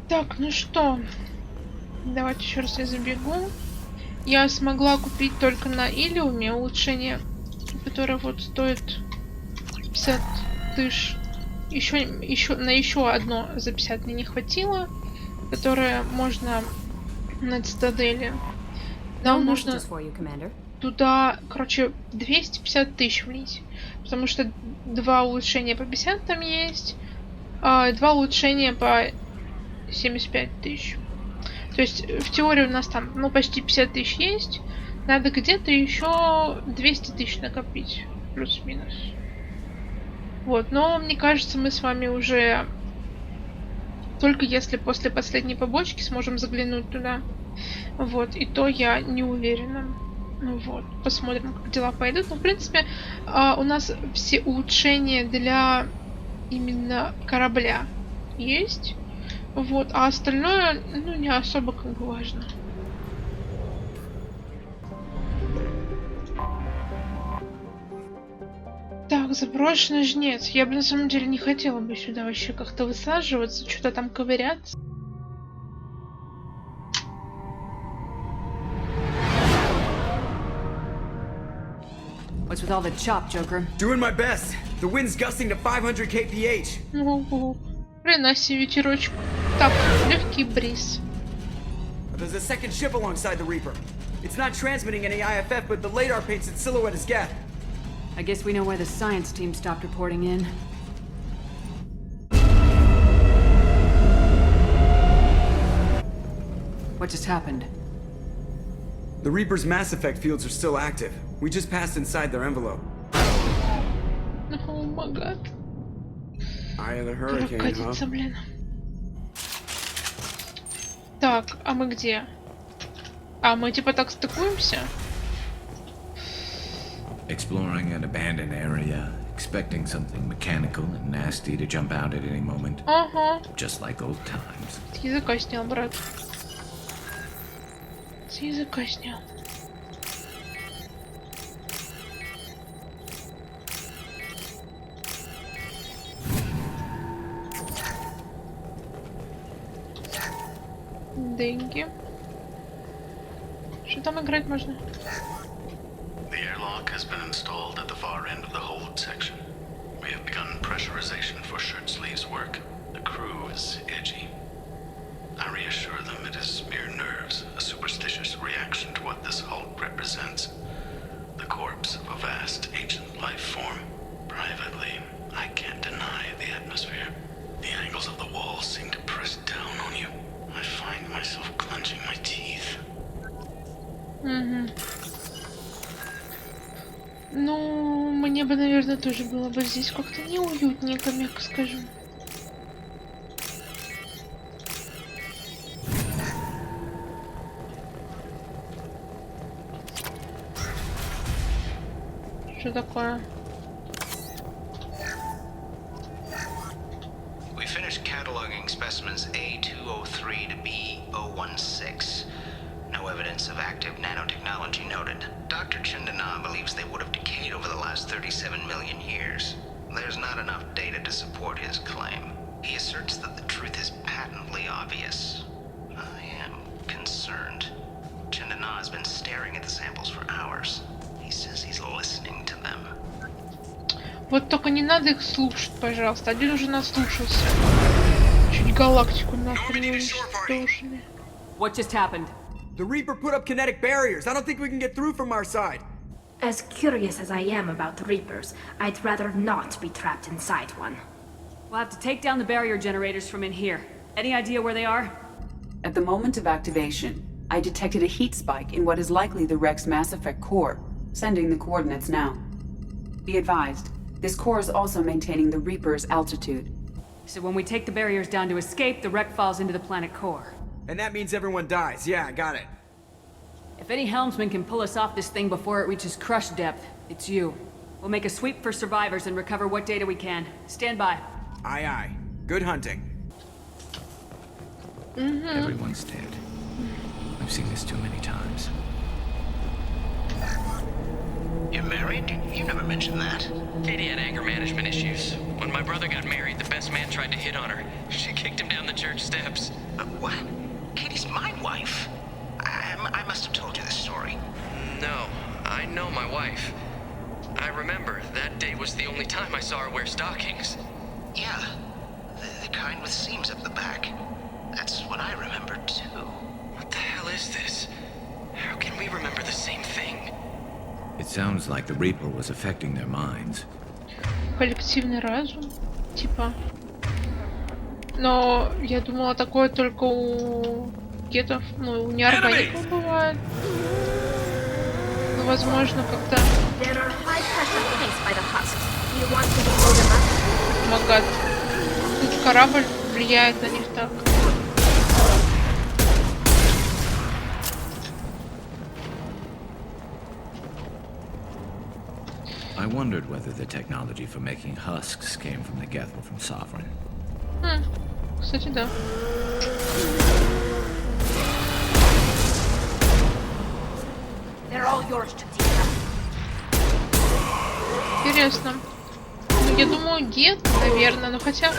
Так, ну что, давайте еще раз я забегу. Я смогла купить только на Илиуме улучшение, которое вот стоит 50 тысяч. Еще одно за 50 мне не хватило, которое можно на Цитадели. Нам нужно туда, короче, 250 тысяч влить, потому что 2 улучшения по 50 там есть, 2 улучшения по 75 тысяч. То есть в теории у нас там, ну, почти 50 тысяч есть. Надо где-то еще 200 тысяч накопить. Плюс-минус. Вот, но мне кажется, мы с вами уже только если после последней побочки сможем заглянуть туда. Вот, и то я не уверена. Вот, посмотрим, как дела пойдут. Но, в принципе, у нас все улучшения для именно корабля есть. Вот, а остальное, ну, не особо как бы важно. Так, заброшенный жнец. Я бы на самом деле не хотела бы сюда вообще как-то высаживаться, что-то там ковыряться. What's with all the chop, Joker? Doing my best. The wind's gusting to 500 kph. Ого. Хрена себе ветерочек. Так, легкий бриз. There's a second ship alongside the Reaper. It's not transmitting any IFF, but the radar paints its silhouette as Geth. I guess we know why the science team stopped reporting in. What just happened? The Reaper's mass effect fields are still active. We just passed inside their envelope. Oh my god. Eye of the hurricane, huh? Блин. Так, а мы где? А мы типа так стыкуемся? Exploring an abandoned area, expecting something mechanical and nasty to jump out at any moment. Ага. Just like old times. С языка снял, брат. С языка снял. Деньги. Что там играть можно? The airlock has been installed at the far end of the hold section. We have begun pressurization for shirt sleeves work. The crew is edgy. I reassure them it is mere nerves, a superstitious reaction to what this hold represents. The corpse of a vast ancient life form. Privately, I can't deny the atmosphere. The angles of the walls seem to press down on you. I find myself clenching my teeth. Ну, мне бы, наверное, тоже было бы здесь как-то неуютненько, мягко скажем. Что такое? We finished cataloging specimens A203 to B016. No evidence of active nanotechnology noted. Dr. Chandana believes they would have decayed over the last 37 million years. There's not enough data to support his claim. He asserts that the truth is patently obvious. I am concerned. Chandana has been staring at the samples for hours. He says he's listening to them. Вот только не надо их слушать, пожалуйста. Один уже наслушался. Чуть галактику нахрен уничтожили. What just happened? The Reaper put up kinetic barriers. I don't think we can get through from our side. As curious as I am about the Reapers, I'd rather not be trapped inside one. We'll have to take down the barrier generators from in here. Any idea where they are? At the moment of activation, I detected a heat spike in what is likely the Rex Mass Effect core, sending the coordinates now. Be advised, this core is also maintaining the Reaper's altitude. So when we take the barriers down to escape, the wreck falls into the planet core. And that means everyone dies. Yeah, I got it. If any helmsman can pull us off this thing before it reaches crush depth, it's you. We'll make a sweep for survivors and recover what data we can. Stand by. Aye, aye. Good hunting. Everyone's dead. I've seen this too many times. You're married? You never mentioned that. Katie had anger management issues. When my brother got married, the best man tried to hit on her. She kicked him down the church steps. What? Katie's my wife? I must have told you this story. No, I know my wife. I remember that day was the only time I saw her wear stockings. Yeah, the kind with seams up the back. That's what I remember too. What the hell is this? How can we remember the same thing? It sounds like the Reaper was affecting their minds. Коллективный разум, типа. Но я думала, такое только у гетов, ну, у неоргаников бывает. Ну, возможно, когда... Магат. Тут корабль влияет на них так. I wondered whether the technology for making husks came from the Gethel from Sovereign. Кстати, да. Интересно. Ну, я думаю, гет, наверное, но хотя...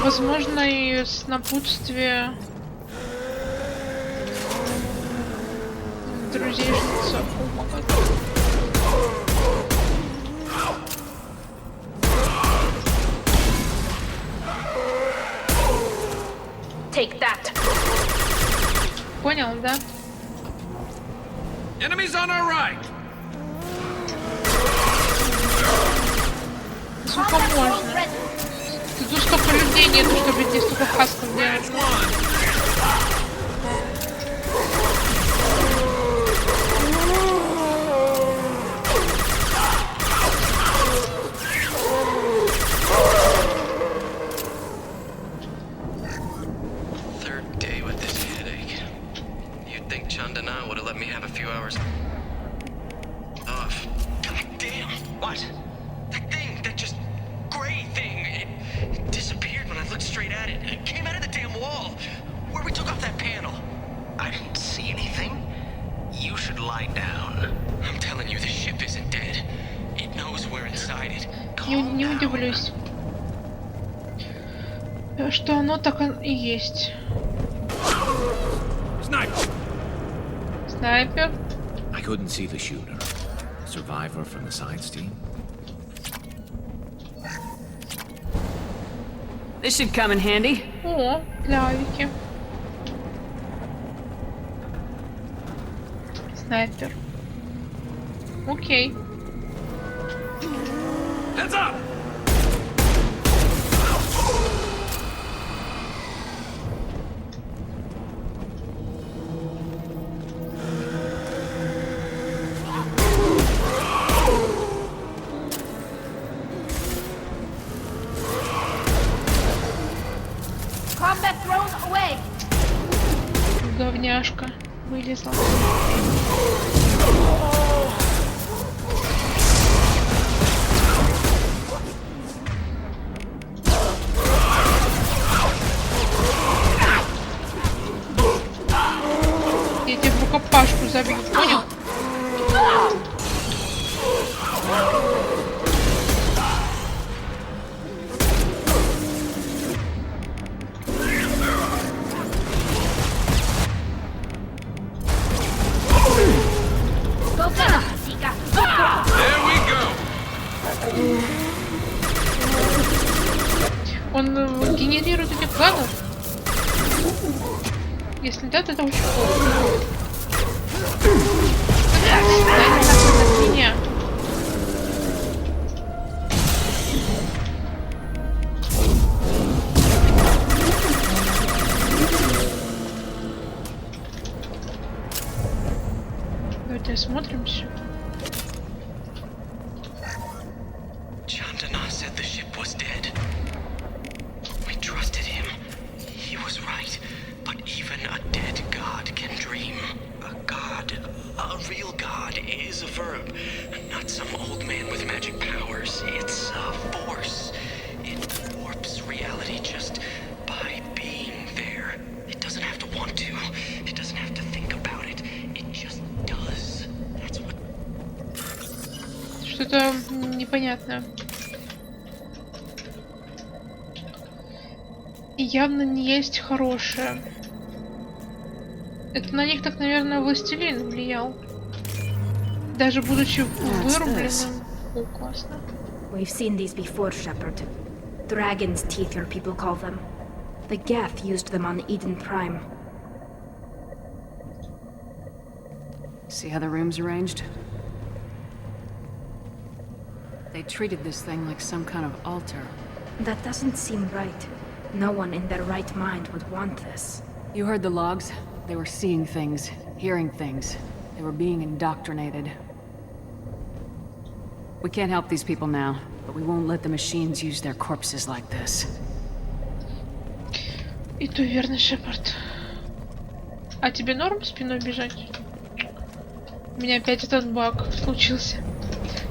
Возможно, и с напутствия... Друзей Жнецов. Take that. Понял, да? Enemies on our right. Сколько можно? Тут столько людей нету, чтобы здесь столько хасков делать. Не удивлюсь, что оно так и есть. Снайпер. I couldn't see the shooter. Survivor from the science team. This should come in handy. О, клявики. Снайпер. Окей. Heads up! Combat thrown away. Говняшка вылезла. Я тебе в рукопашку забью, понял? Он генерирует этих гадов? Если да, то это очень плохо. Да, не так от меня. Давайте осмотримся. Что-то непонятное. явно не есть хорошее. Это на них так, наверное, Властелин влиял. Даже будучи вырубленным. О, классно. We've seen these before, Shepard. Dragon's teeth, your people call them. The Geth used them on Eden Prime. See how the room's arranged? They treated this thing like some kind of altar. That doesn't seem right. No one in their right mind would want this. You heard the logs? They were seeing things, hearing things. They were being indoctrinated. We can't help these people now, but we won't let the machines use their corpses like this. И то верно, Шепард. А тебе норм спиной бежать? У меня опять этот баг случился.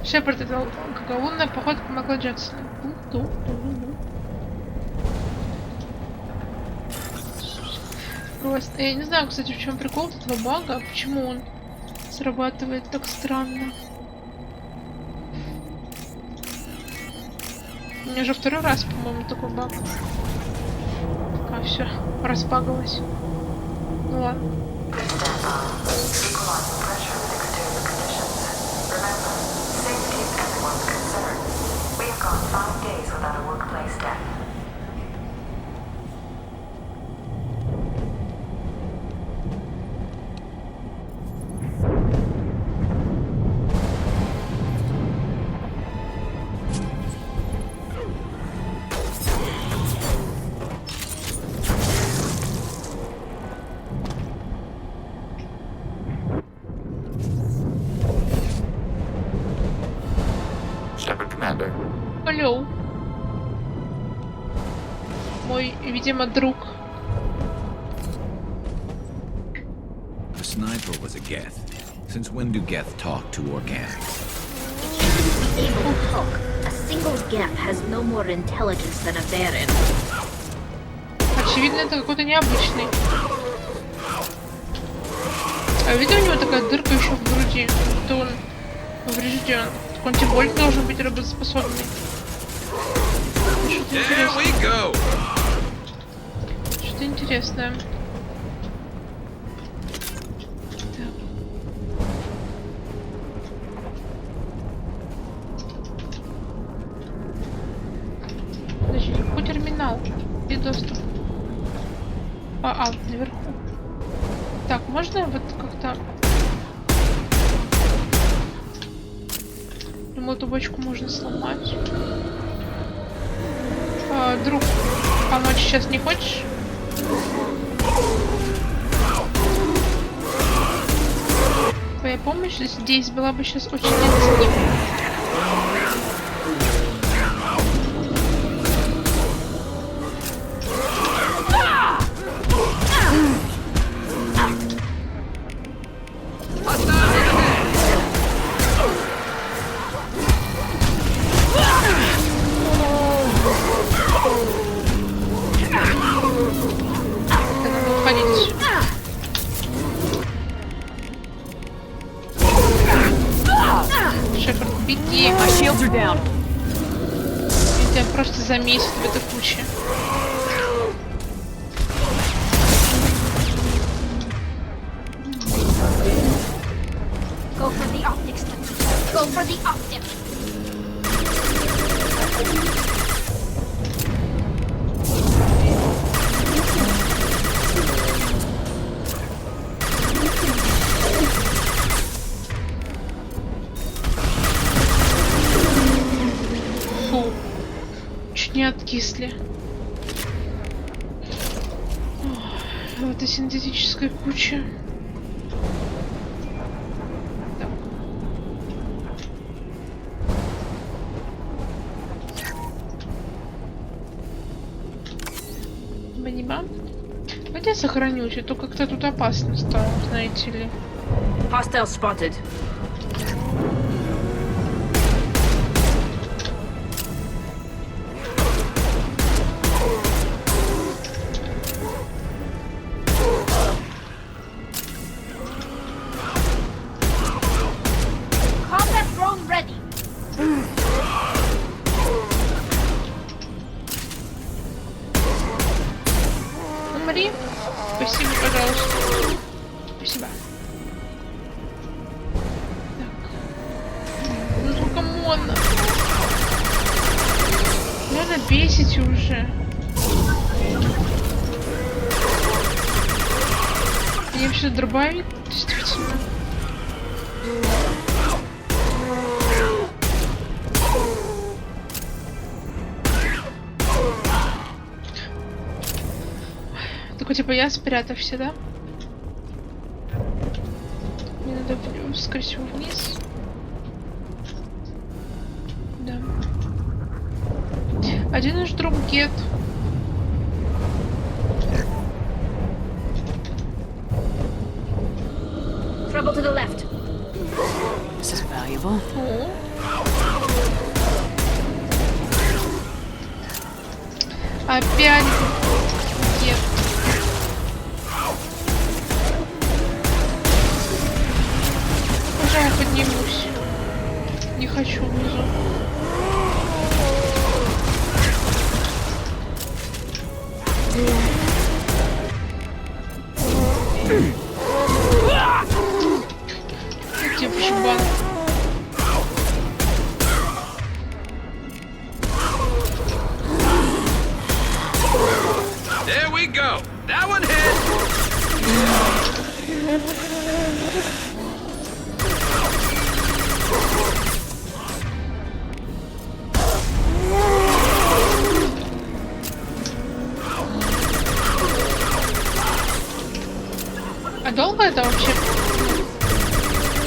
Шепард, это как лунная походка Майкла Джексона. Просто я не знаю, кстати, в чем прикол этого бага, почему он срабатывает так странно. У меня уже второй раз, по-моему, такой баг. А, все, распагалось. Ну ладно. Commander. Алло. Мой, видимо, друг. The sniper was a Geth. Since when do Geth talk to organics? Able to talk. A single Geth has no more intelligence than a Baron. Очевидно, это какой-то необычный. А видно, у него такая дырка еще в груди, будто он поврежден. Так он тем более должен быть работоспособный. Что-то интересное. Что-то интересное. Так. Подожди, какой терминал? Где доступ? Наверху. Так, можно вот как-то... Думаю, эту бочку можно сломать. Друг, помочь сейчас не хочешь? Твоя помощь здесь была бы сейчас очень необходима. Шепард, беги. Я тебя просто замесит в этой куче. Go for the optics. Go for the optics. Фу. Чуть не откисли. В этой синтетической куче. Давайте я сохранюсь, а то как-то тут опасно стало, знаете ли. Hostile spotted. Combat drone ready. бесите уже. Мне вообще дробовик, действительно. Такой типа я спрятався, да? Мне надо, скорее всего, вниз. Да. Один наш друг Гет. Trouble to the left. This is valuable. О. Опять Гет. Пожалуй, поднимусь. Не хочу внизу. Где пошибан? There we go. That one hit. А долго это вообще,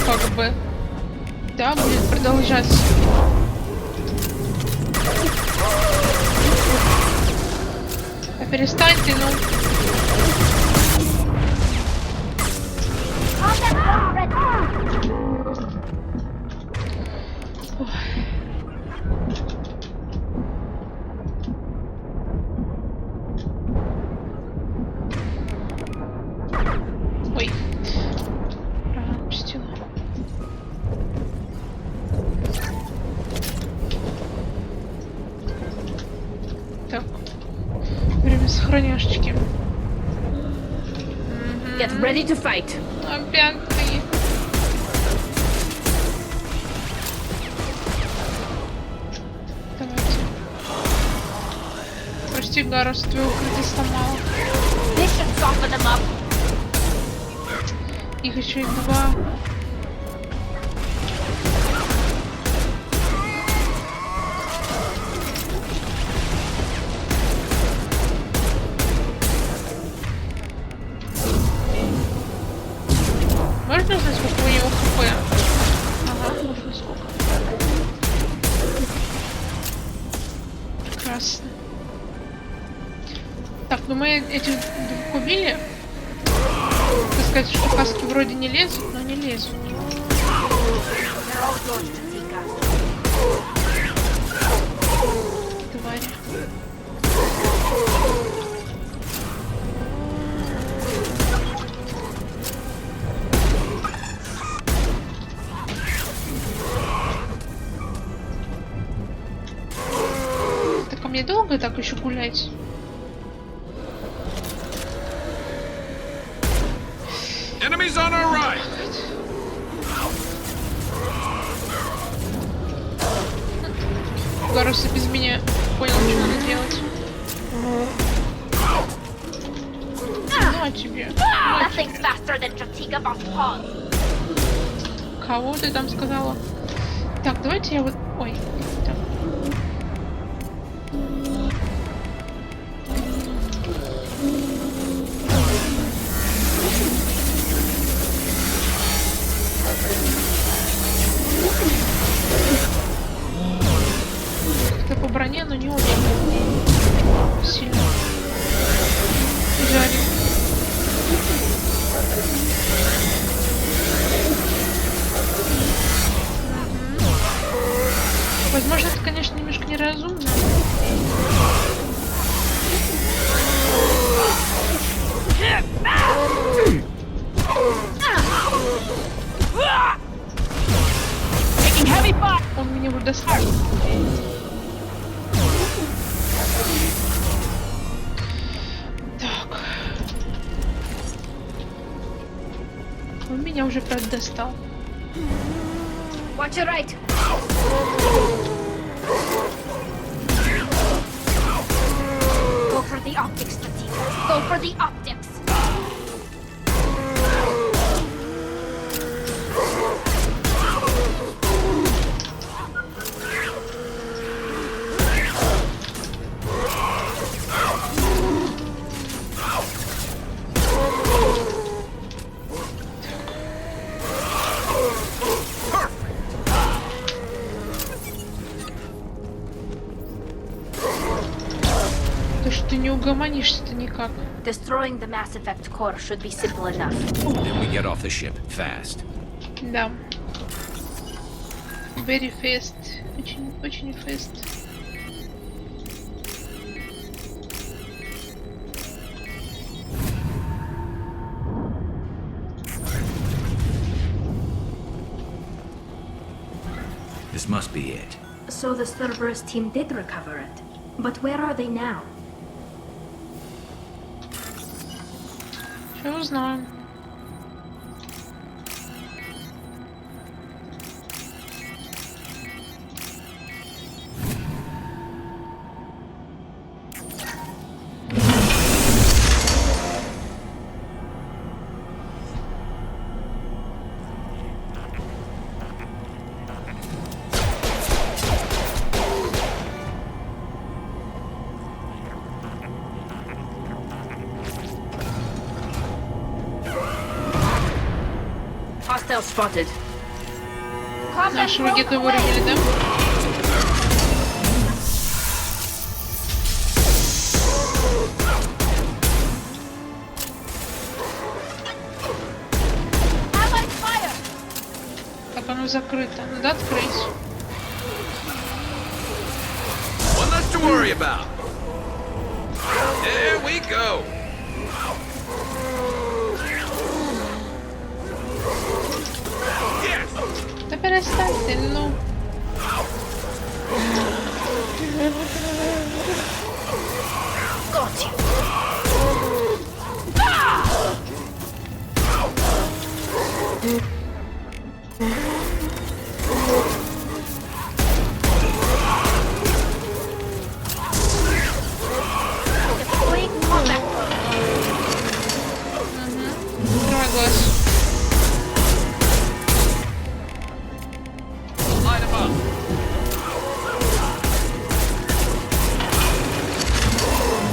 как бы, да, будет продолжаться? А перестаньте, ну. Ой. Опустила. Так. Время сохраняшечки. Get ready to fight. Опять ты. Давайте. Прости, Гарус, твою укрытие сломала. This should soften them up. Их еще и два. Можно узнать, сколько у него хп? Ага, можно сколько. Прекрасно. Так, ну мы этих двух убили. Так сказать, что каски вроде не лезут, но не лезут. Твари. Так, а мне долго так еще гулять? Enemies on our right. Гарус без меня понял, что надо делать. Ну, а тебе? Кого ты там сказала? Так, давайте я вот... Ой, так. Как-то по броне, но не очень сильно. Жарит. Возможно, это, конечно, немножко неразумно. Он меня будет достать. Так. Он меня уже, правда, достал. Watch your right. the optics, Tatika. Go for the optics. Ты не угомонишься-то никак. Destroying the Mass Effect core should be simple enough. Then we get off the ship fast. Да. Very fast. Очень, очень fast. This must be it. So the Cerberus team did recover it. But where are they now? Что узнаем? Hostile spotted. Нашего где-то вырубили, да? Так, оно закрыто. Надо открыть. One less to worry about. There we go. Да перестань ты, ну. Got you. Открывай глаз. Light 'em up.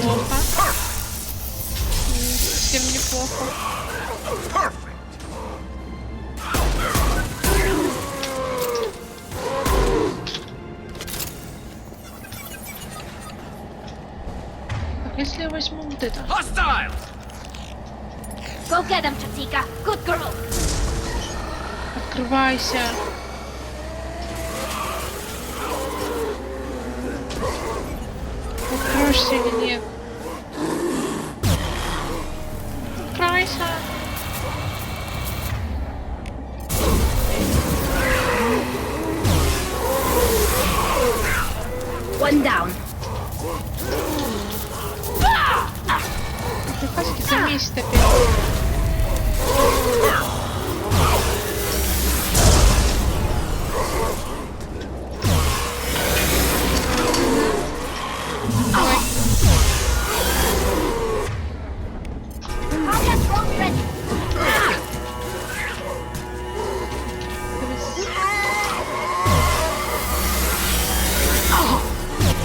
Плохо. Совсем неплохо. Perfect. Так, если я возьму вот это. Hostile. Go get him, Tatika. Good girl. Открывайся. Откроешься или нет? Откройся. One down. Приказки за месяц опять. Давай.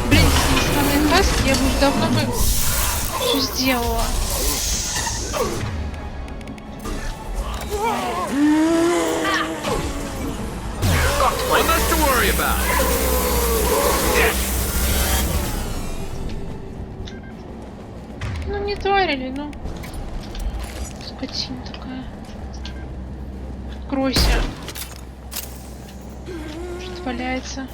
Блин, если не каски, я бы уже давно бы все сделала. One less to worry about. Ну не тварили, ну. Скотина такая. Откройся. Что-то валяется.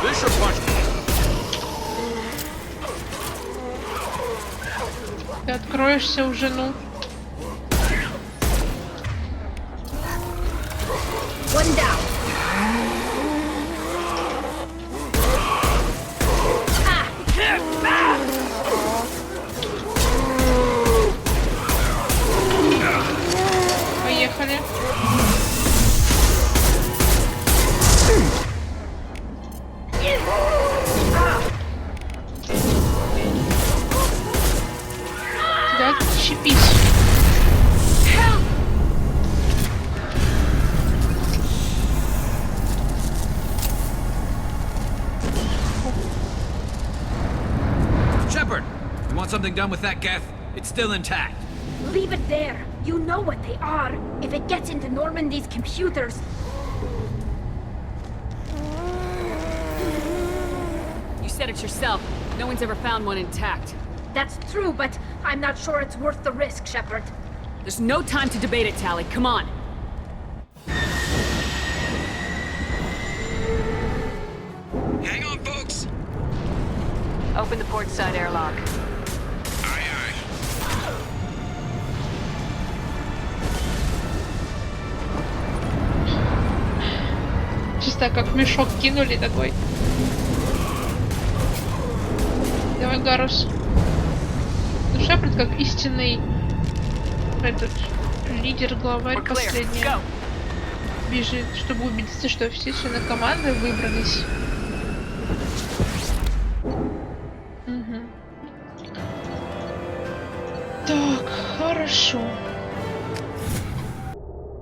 This should punch me. Ты откроешься уже, ну. One down. Поехали. Отщепись. Shepard, you want something done with that geth? It's still intact. Leave it there. You know what they are. If it gets into Normandy's computers... You said it yourself. No one's ever found one intact. That's true, but I'm not sure it's worth the risk, Shepard. There's no time to debate it, Tally. Come on. Hang on, folks. Open the port side airlock. Aye, aye. Чисто как мешок кинули такой. Давай, Гарус. Ну, Шепард как истинный этот лидер, главарь последний бежит, чтобы убедиться, что все члены команды выбрались. Угу. Так, хорошо.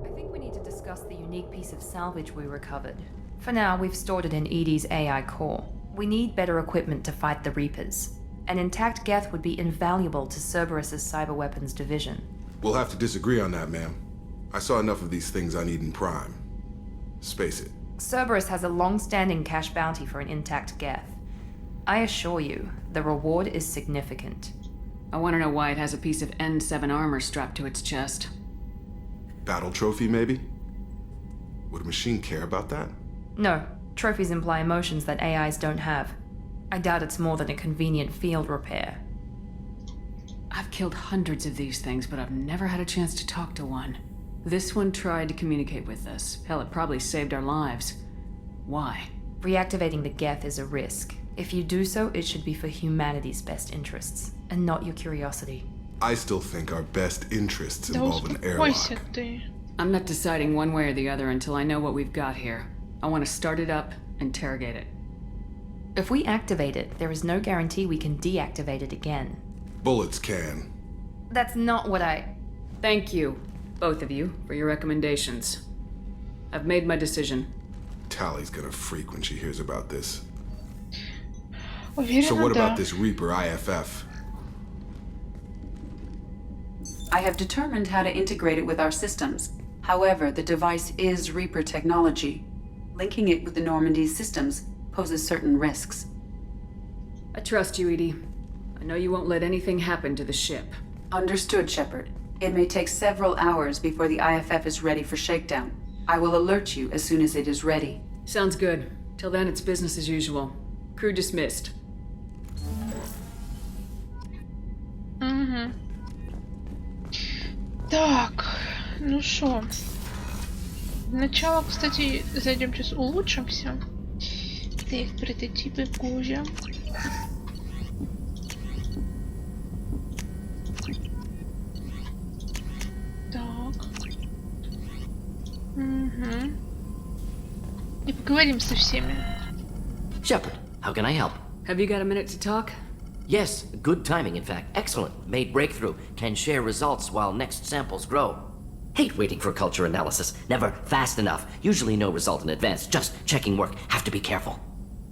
I think we need to discuss the unique piece of salvage we recovered. For now, we've stored it in Edie's AI core. We need better equipment to fight the Reapers. An intact geth would be invaluable to Cerberus's cyber weapons division. We'll have to disagree on that, ma'am. I saw enough of these things I need in Prime. Space it. Cerberus has a long-standing cash bounty for an intact geth. I assure you, the reward is significant. I want to know why it has a piece of N7 armor strapped to its chest. Battle trophy, maybe? Would a machine care about that? No, trophies imply emotions that AIs don't have. I doubt it's more than a convenient field repair. I've killed hundreds of these things, but I've never had a chance to talk to one. This one tried to communicate with us. Hell, it probably saved our lives. Why? Reactivating the geth is a risk. If you do so, it should be for humanity's best interests, and not your curiosity. I still think our best interests involve an airlock. I'm not deciding one way or the other until I know what we've got here. I want to start it up, interrogate it. If we activate it, there is no guarantee we can deactivate it again. Bullets can. That's not what I... Thank you, both of you, for your recommendations. I've made my decision. Tally's gonna freak when she hears about this. Уверена, so what да. about this Reaper IFF? I have determined how to integrate it with our systems. However, the device is Reaper technology. Linking it with the Normandy's systems poses certain risks. I trust you, Edie. I know you won't let anything happen to the ship. Understood, Shepard. It may take several hours before the IFF is ready for shakedown. I will alert you as soon as it is ready. Sounds good. Till then, it's business as usual. Crew dismissed. Угу. Так, ну шо. Сначала, кстати, зайдем сейчас улучшимся. Так, прототипы кожи. Так. Угу. И поговорим со всеми. Shepard, how can I help? Have you got a minute to talk? Yes, good timing, in fact. Excellent. Made breakthrough. Can share results while next samples grow. Hate waiting for culture analysis. Never fast enough. Usually no result in advance. Just checking work. Have to be careful.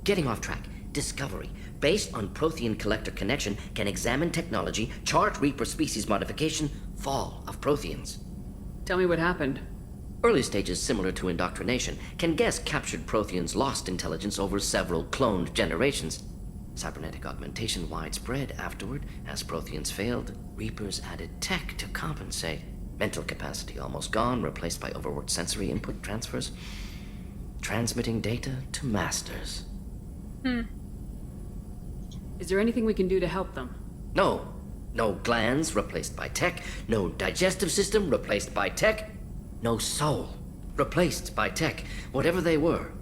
Getting off track. Discovery. Based on Prothean collector connection, can examine technology, chart Reaper species modification, fall of Protheans. Tell me what happened. Early stages similar to indoctrination. Can guess captured Protheans lost intelligence over several cloned generations. Cybernetic augmentation widespread afterward. As Protheans failed, Reapers added tech to compensate. Mental capacity almost gone, replaced by overworked sensory input transfers. Transmitting data to masters. Is there anything we can do to help them? No. No glands replaced by tech. No digestive system replaced by tech. No soul replaced by tech. Whatever they were,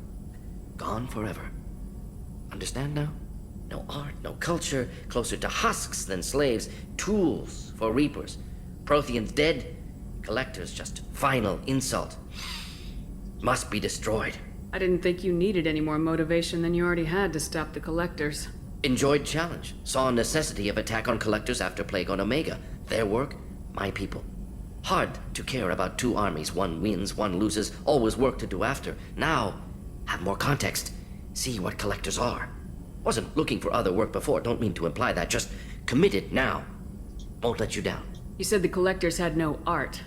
gone forever. Understand now? No art, no culture, closer to husks than slaves, tools for Reapers. Protheans dead, collectors just final insult. Must be destroyed. I didn't think you needed any more motivation than you already had to stop the collectors. Enjoyed challenge. Saw necessity of attack on collectors after Plague on Omega. Their work, my people. Hard to care about two armies. One wins, one loses. Always work to do after. Now, have more context. See what collectors are. Wasn't looking for other work before. Don't mean to imply that. Just committed now. Won't let you down. You said the collectors had no art.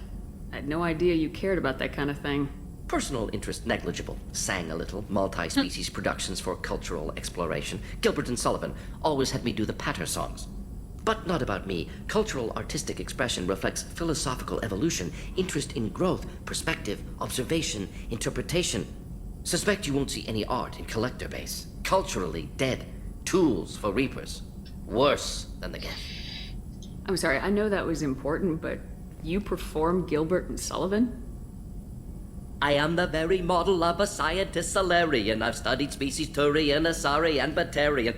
I had no idea you cared about that kind of thing. Personal interest negligible. Sang a little. Multi-species productions for cultural exploration. Gilbert and Sullivan always had me do the patter songs. But not about me. Cultural artistic expression reflects philosophical evolution, interest in growth, perspective, observation, interpretation. Suspect you won't see any art in collector base. Culturally dead. Tools for reapers. Worse than the Geth. I'm sorry, I know that was important, but you perform Gilbert and Sullivan? I am the very model of a scientist Solarian. I've studied species Turian, Asari, and Batarian.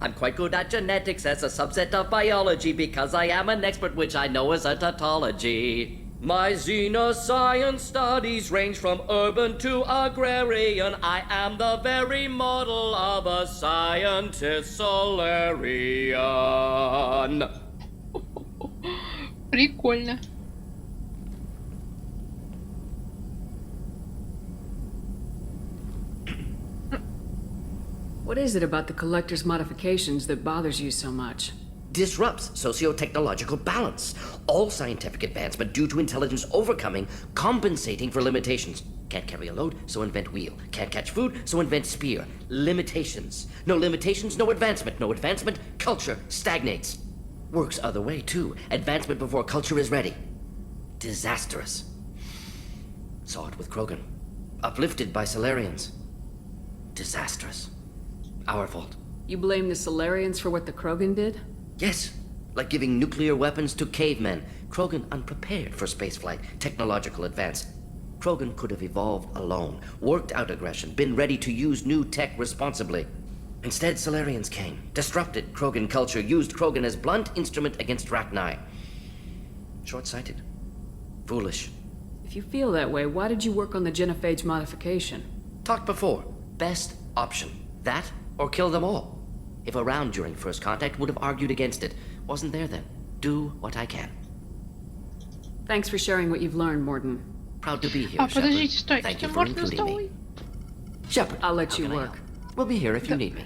I'm quite good at genetics as a subset of biology because I am an expert, which I know is a tautology. My xenoscience studies range from urban to agrarian. I am the very model of a scientist Solarian. Прикольно. What is it about the collector's modifications that bothers you so much? Disrupts socio-technological balance. All scientific advancement due to intelligence overcoming, compensating for limitations. Can't carry a load, so invent wheel. Can't catch food, so invent spear. Limitations. No limitations, no advancement. No advancement, culture stagnates. Works other way, too. Advancement before culture is ready. Disastrous. Saw it with Krogan. Uplifted by Solarians. Disastrous. Our fault. You blame the Solarians for what the Krogan did? Yes. Like giving nuclear weapons to cavemen. Krogan unprepared for spaceflight, technological advance. Krogan could have evolved alone, worked out aggression, been ready to use new tech responsibly. Instead, Solarians came, disrupted Krogan culture, used Krogan as blunt instrument against Rachni. Short-sighted. Foolish. If you feel that way, why did you work on the genophage modification? Talked before. Best option. That or kill them all. If around during first contact, would have argued against it. Wasn't there then. Do what I can. Thanks for sharing what you've learned, Morden. Proud to be here, подождите, Shepard. стой. Thank you for Мorden including me. стой. Shepard, I'll let how you can I work. help? We'll be here if you need me.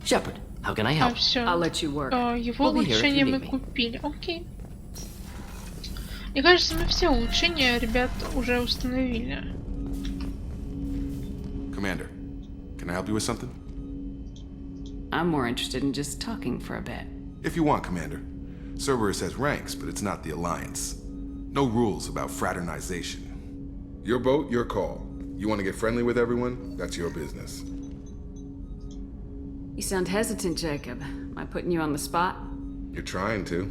Shepard, how can I help? Все. I'll let you work. Его We'll be here if улучшения you мы need me. купили. Окей. Мне кажется, мы все улучшения, ребят, уже установили. Commander, can I help you with something? I'm more interested in just talking for a bit. If you want, Commander. Cerberus has ranks, but it's not the Alliance. No rules about fraternization. Your boat, your call. You want to get friendly with everyone? That's your business. You sound hesitant, Jacob. Am I putting you on the spot? You're trying to.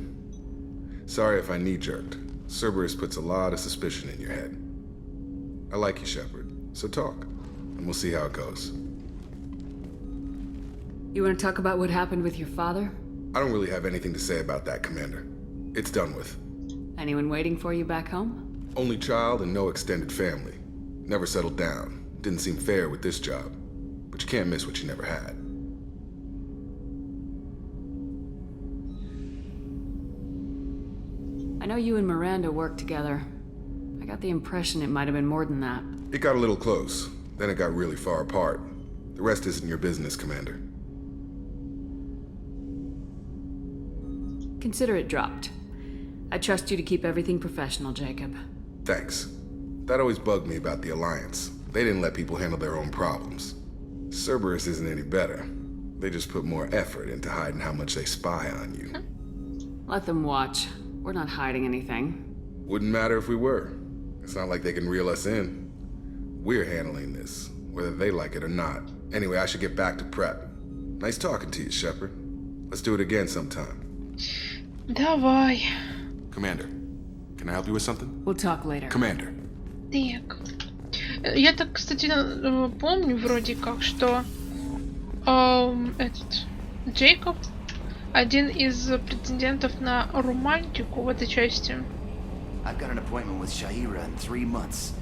Sorry if I knee-jerked. Cerberus puts a lot of suspicion in your head. I like you, Shepard. So talk, and we'll see how it goes. You want to talk about what happened with your father? I don't really have anything to say about that, Commander. It's done with. Anyone waiting for you back home? Only child and no extended family. Never settled down. Didn't seem fair with this job. But you can't miss what you never had. I know you and Miranda worked together. I got the impression it might have been more than that. It got a little close. Then it got really far apart. The rest isn't your business, Commander. Consider it dropped. I trust you to keep everything professional, Jacob. Thanks. That always bugged me about the Alliance. They didn't let people handle their own problems. Cerberus isn't any better. They just put more effort into hiding how much they spy on you. Let them watch. We're not hiding anything. Wouldn't matter if we were. It's not like they can reel us in. We're handling this, whether they like it or not. Anyway, I should get back to prep. Nice talking to you, Shepard. Let's do it again sometime. Давай. Commander, can I help you with something? We'll talk later. Commander. Так. Я так, кстати, помню вроде как, что этот Джейкоб один из претендентов на романтику в этой части. I've got an appointment with Shahira in 3 months.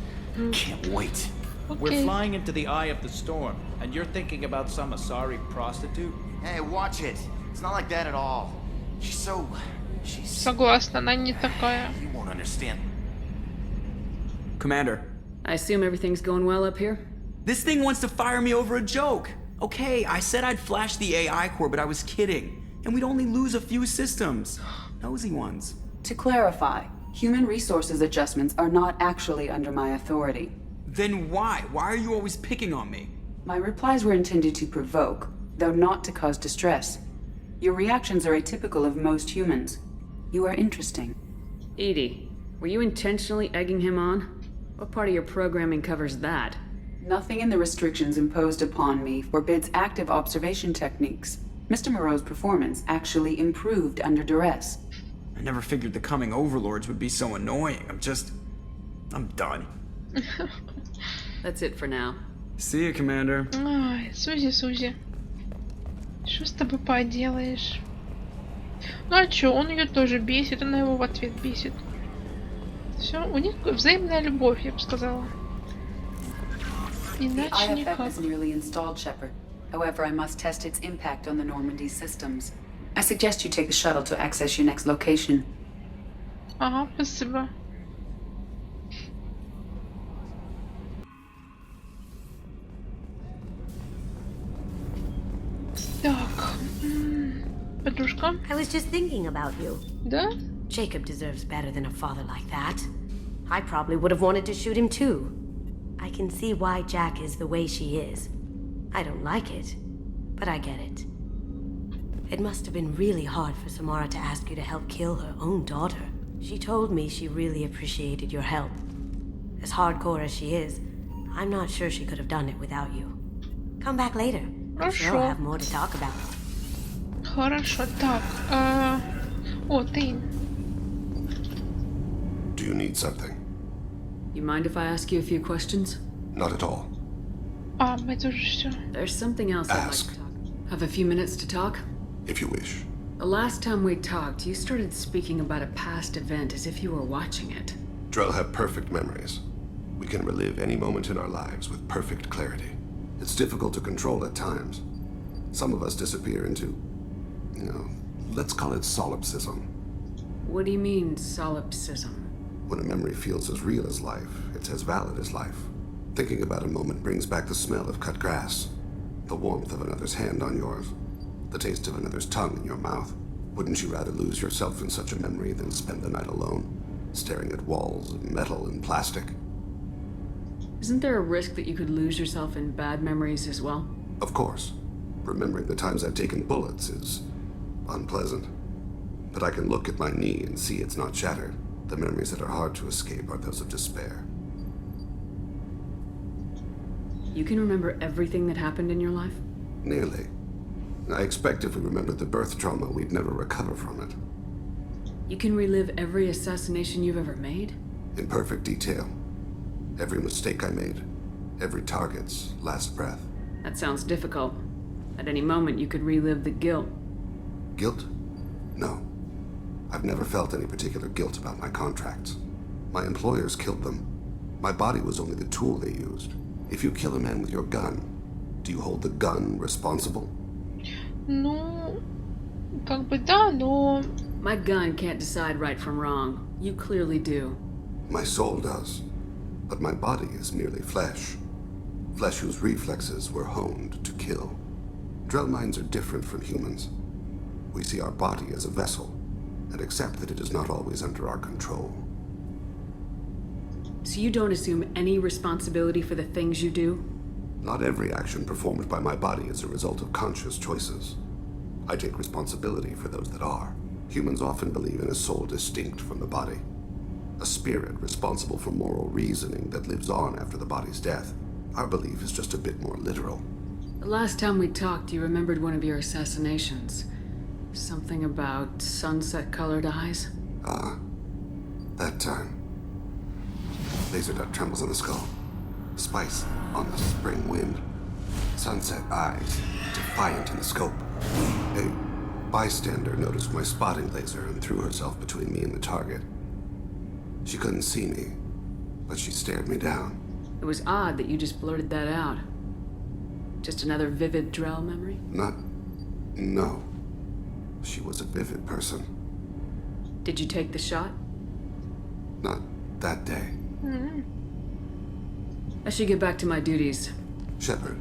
Can't wait. Okay. We're flying into the eye of the storm, and you're thinking about some Asari prostitute? Hey, watch it. It's not like that at all. She's Согласна, она не такая. You won't understand. Commander. I assume everything's going well up here? This thing wants to fire me over a joke. Okay, I said I'd flash the AI core, but I was kidding. And we'd only lose a few systems. Nosy ones. To clarify, human resources adjustments are not actually under my authority. Then why? Why are you always picking on me? My replies were intended to provoke, though not to cause distress. Your reactions are atypical of most humans. You are interesting. Edie, were you intentionally egging him on? What part of your programming covers that? Nothing in the restrictions imposed upon me forbids active observation techniques. Mr. Moreau's performance actually improved under duress. I never figured the coming overlords would be so annoying. I'm done. That's it for now. See you, Commander. Ай, Сузи. Что с тобой поделаешь? Ну а чё, он ее тоже бесит, она его в ответ бесит. Все, у них взаимная любовь, я бы сказала. Иначе никак. The IFF is nearly installed, Shepard. However, I must test its impact on the Normandy systems. I suggest you take the shuttle to access your next location. Ага, спасибо. Так, подружка. I was just thinking about you. Да? Jacob deserves better than a father like that. I probably would have wanted to shoot him too. I can see why Jack is the way she is. I don't like it, but I get it. It must have been really hard for Samara to ask you to help kill her own daughter. She told me she really appreciated your help. As hardcore as she is, I'm not sure she could have done it without you. Come back later. I'm sure I'll have more to talk about. Хорошо, так. О, ты. Do you need something? You mind if I ask you a few questions? Not at all. Мы тоже все. There's something else I'd like to talk. Have a few minutes to talk? If you wish. The last time we talked, you started speaking about a past event as if you were watching it. Drell have perfect memories. We can relive any moment in our lives with perfect clarity. It's difficult to control at times. Some of us disappear into, let's call it solipsism. What do you mean, solipsism? When a memory feels as real as life, it's as valid as life. Thinking about a moment brings back the smell of cut grass, the warmth of another's hand on yours, the taste of another's tongue in your mouth. Wouldn't you rather lose yourself in such a memory than spend the night alone, staring at walls of metal and plastic? Isn't there a risk that you could lose yourself in bad memories as well? Of course. Remembering the times I've taken bullets is unpleasant. But I can look at my knee and see it's not shattered. The memories that are hard to escape are those of despair. You can remember everything that happened in your life? Nearly. I expect if we remembered the birth trauma, we'd never recover from it. You can relive every assassination you've ever made? In perfect detail. Every mistake I made. Every target's last breath. That sounds difficult. At any moment, you could relive the guilt. Guilt? No. I've never felt any particular guilt about my contracts. My employers killed them. My body was only the tool they used. If you kill a man with your gun, do you hold the gun responsible? Ну, как бы да, но... My gun can't decide right from wrong. You clearly do. My soul does. But my body is merely flesh. Flesh whose reflexes were honed to kill. Drell minds are different from humans. We see our body as a vessel, and accept that it is not always under our control. So you don't assume any responsibility for the things you do? Not every action performed by my body is a result of conscious choices. I take responsibility for those that are. Humans often believe in a soul distinct from the body. A spirit responsible for moral reasoning that lives on after the body's death. Our belief is just a bit more literal. The last time we talked, you remembered one of your assassinations. Something about sunset-colored eyes? That time. Laser dot trembles on the skull. Spice on the spring wind. Sunset eyes, defiant in the scope. A bystander noticed my spotting laser and threw herself between me and the target. She couldn't see me, but she stared me down. It was odd that you just blurted that out. Just another vivid Drell memory? No. She was a vivid person. Did you take the shot? Not that day. I should get back to my duties. Shepard,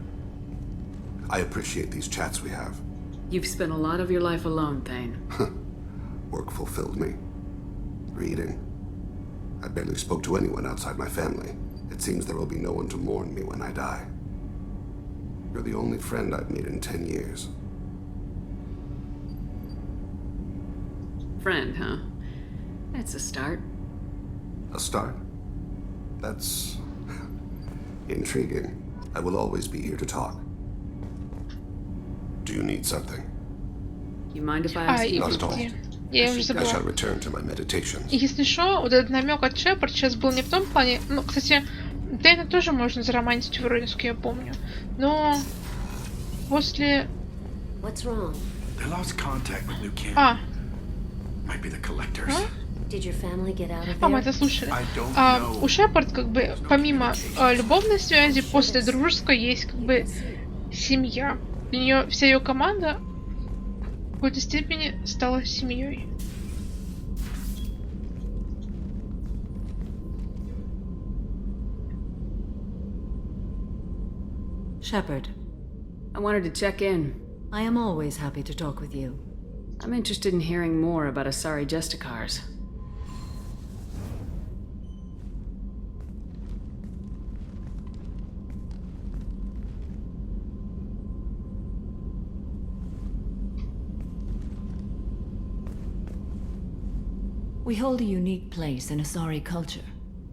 I appreciate these chats we have. You've spent a lot of your life alone, Thane. Work fulfilled me. Reading. I barely spoke to anyone outside my family. It seems there will be no one to mourn me when I die. You're the only friend I've made in 10 years. Friend, huh? That's a start. A start? That's intriguing. I will always be here to talk. Do you need something? You mind if I ask you? Not at all. Я уже I забыла. shall return to my meditations. Если что, вот этот намек от Шепард сейчас был не в том плане. Ну, кстати, Дэна тоже можно заромантить вроде, насколько я помню. Но после... What's wrong? They lost contact with New Camp. А. Might be the collectors. Did your family get out of А, мы there? это слушали. У Шепард, как бы, помимо любовной связи, после дружеской есть, как бы, семья. Для нее вся ее команда в какой-то степени стала семьей. Shepard, I wanted to check in. I am always happy to talk with you. I'm interested in hearing more about Asari Justicars. We hold a unique place in Asari culture.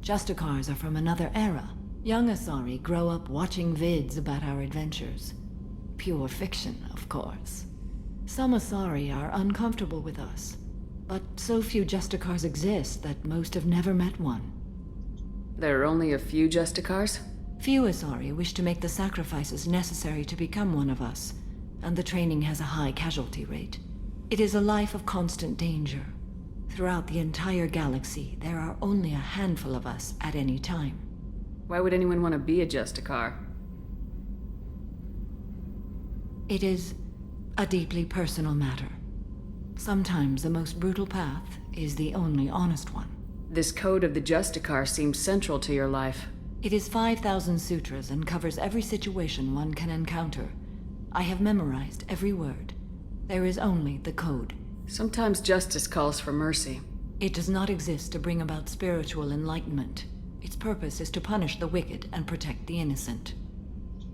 Justicars are from another era. Young Asari grow up watching vids about our adventures. Pure fiction, of course. Some Asari are uncomfortable with us, but so few Justicars exist that most have never met one. There are only a few Justicars? Few Asari wish to make the sacrifices necessary to become one of us, and the training has a high casualty rate. It is a life of constant danger. Throughout the entire galaxy, there are only a handful of us at any time. Why would anyone want to be a Justicar? It is a deeply personal matter. Sometimes the most brutal path is the only honest one. This code of the Justicar seems central to your life. It is 5,000 sutras and covers every situation one can encounter. I have memorized every word. There is only the code. Sometimes justice calls for mercy. It does not exist to bring about spiritual enlightenment. Its purpose is to punish the wicked and protect the innocent.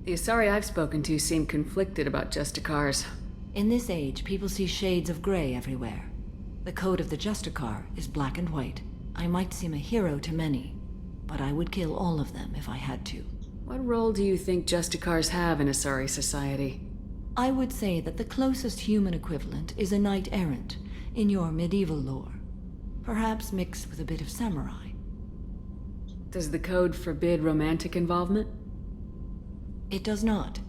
The Asari I've spoken to seem conflicted about Justicars. In this age, people see shades of gray everywhere. The code of the Justicar is black and white. I might seem a hero to many, but I would kill all of them if I had to. What role do you think Justicars have in Asari society? I would say that the closest human equivalent is a knight-errant in your medieval lore. Perhaps mixed with a bit of samurai. Does the code forbid romantic involvement? It does not.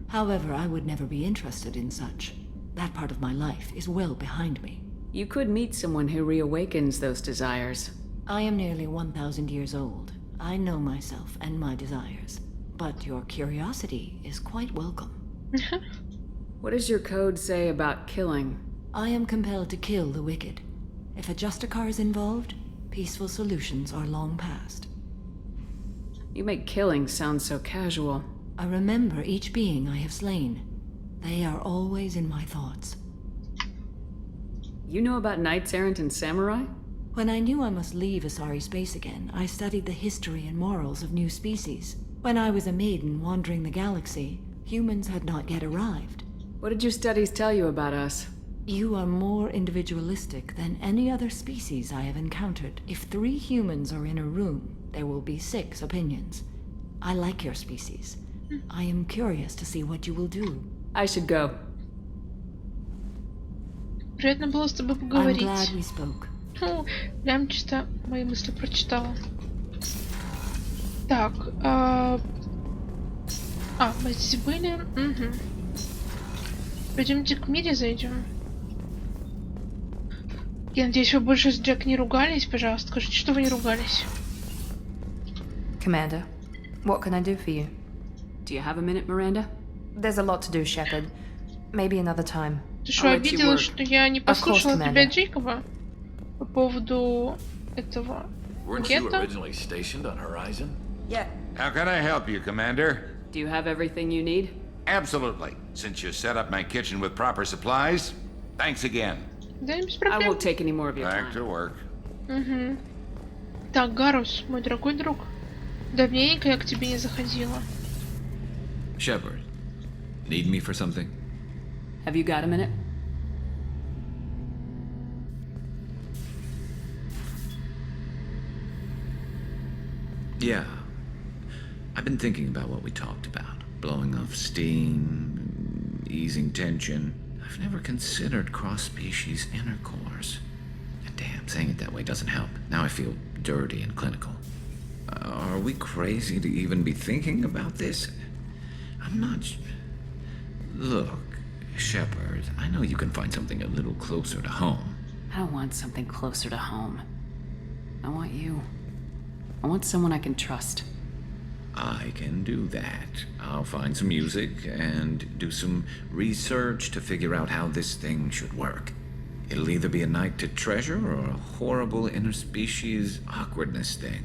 However, I would never be interested in such. That part of my life is well behind me. You could meet someone who reawakens those desires. I am nearly 1,000 years old. I know myself and my desires. But your curiosity is quite welcome. What does your code say about killing? I am compelled to kill the wicked. If a Justicar is involved, peaceful solutions are long past. You make killing sound so casual. I remember each being I have slain. They are always in my thoughts. You know about knights errant and samurai? When I knew I must leave Asari space again, I studied the history and morals of new species. When I was a maiden wandering the galaxy, humans had not yet arrived. What did your studies tell you about us? You are more individualistic than any other species I have encountered. If 3 humans are in a room, there will be 6 opinions. I like your species. I am curious to see what you will do. I should go. Приятно было с тобой I'm поговорить. glad we spoke. Прям чисто мои мысли прочитала. Так, мы здесь были. Угу. Пойдемте к Мире зайдем. Я надеюсь, вы больше с Джек не ругались, пожалуйста. Скажите, что вы не ругались. Commander, what can I do for you? Do you have a minute, Miranda? There's a lot to do, Shepard. Maybe another time. Ты что, обиделась, что я не послушала тебя, Джейкоба? по поводу этого Weren't you гетто. originally stationed on Horizon? Yeah. How can I help you, Commander? Do you have everything you need? Absolutely. Since you set up my kitchen with proper supplies, thanks again. Да, без I проблем. won't take any more of your Back time. to work. Угу. Так, Гарус, мой дорогой друг. Давненько я к тебе не заходила. Shepard, need me for something? Have you got a minute? Yeah. I've been thinking about what we talked about. Blowing off steam, easing tension. I've never considered cross-species intercourse. And damn, saying it that way doesn't help. Now I feel dirty and clinical. Are we crazy to even be thinking about this? I'm not... Look, Shepard, I know you can find something a little closer to home. I don't want something closer to home. I want you. I want someone I can trust. I can do that. I'll find some music and do some research to figure out how this thing should work. It'll either be a night to treasure or a horrible interspecies awkwardness thing.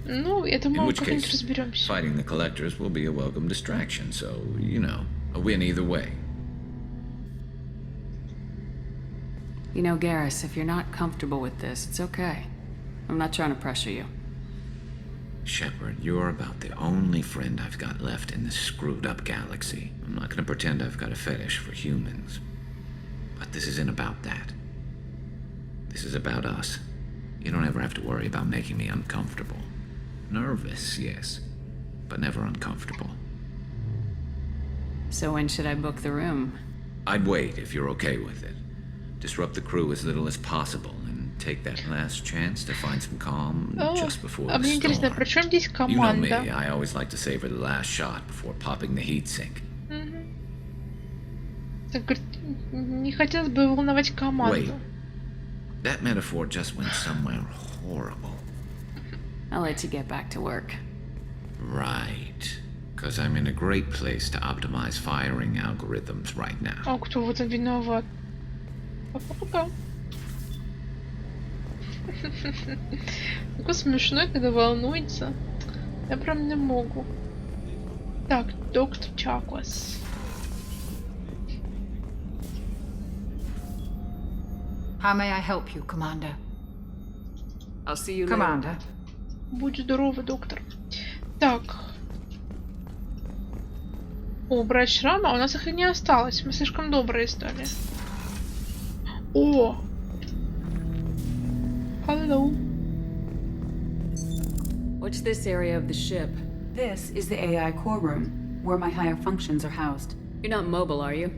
Ну, это мы In which как-нибудь case, разберемся. fighting the collectors will be a welcome distraction, so, you know, a win either way. You know, Garrus, if you're not comfortable with this, it's okay. I'm not trying to pressure you. Shepard, you're about the only friend I've got left in this screwed up galaxy. I'm not gonna pretend I've got a fetish for humans. But this isn't about that. This is about us. You don't ever have to worry about making me uncomfortable. Nervous, yes, but never uncomfortable. So when should I book the room? I'd wait if you're okay with it. Disrupt the crew as little as possible and take that last chance to find some calm just before А the мне интересно, storm. при чем здесь You know me, команда? I always like to savor the last shot before popping the heat sink. Так, говорит, не хотелось бы волновать команду. Wait. That metaphor just went somewhere horrible. I'll let you get back to work. Right. Because I'm in a great place to optimize firing algorithms right now. А кто в этом виноват? Пока-пока. Такой смешной, когда волнуется. Я прям не могу. Так, доктор Чаклас. How may I help you, Commander? I'll see you Commander. later. Будь здоровый, доктор. Так. О, брать шрамы, а у нас их и не осталось. Мы слишком добрые стали. О! Hello. What's this area of the ship? This is the AI core room, where my higher functions are housed. You're not mobile, are you?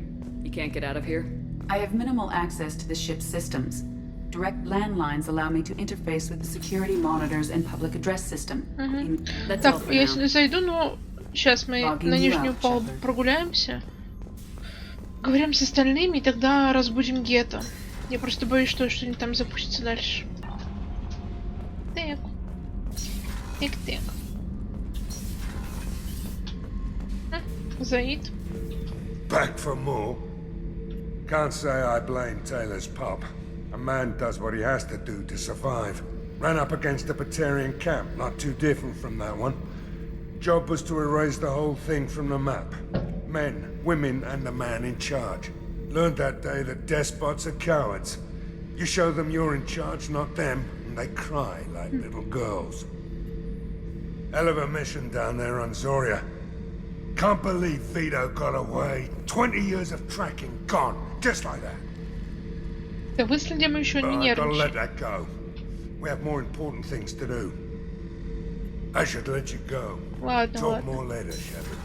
You can't get out of here? I have minimal access to the ship's systems. Direct landlines allow me to interface with the security monitors and public address system. That's all Так, for я now. сюда зайду, но сейчас мы Logging на you нижнюю out, палубу Shepard. прогуляемся. Говорим с остальными, и тогда разбудим гетто. Я просто боюсь, что что-нибудь там запустится дальше. Так. Так. Заид. Back for more? Can't say I blame Taylor's pup. A man does what he has to do to survive. Ran up against a Batarian camp, not too different from that one. Job was to erase the whole thing from the map. Men, women, and the man in charge. Learned that day that despots are cowards. You show them you're in charge, not them, and they cry like little girls. Hell of a mission down there on Zoria. Can't believe Vito got away. 20 years of tracking gone, just like that. Да выследим еще не But I gotta let нервничай. that go. We have more important things to do. I should let you go. Ладно, Talk ладно. more later, Shepard.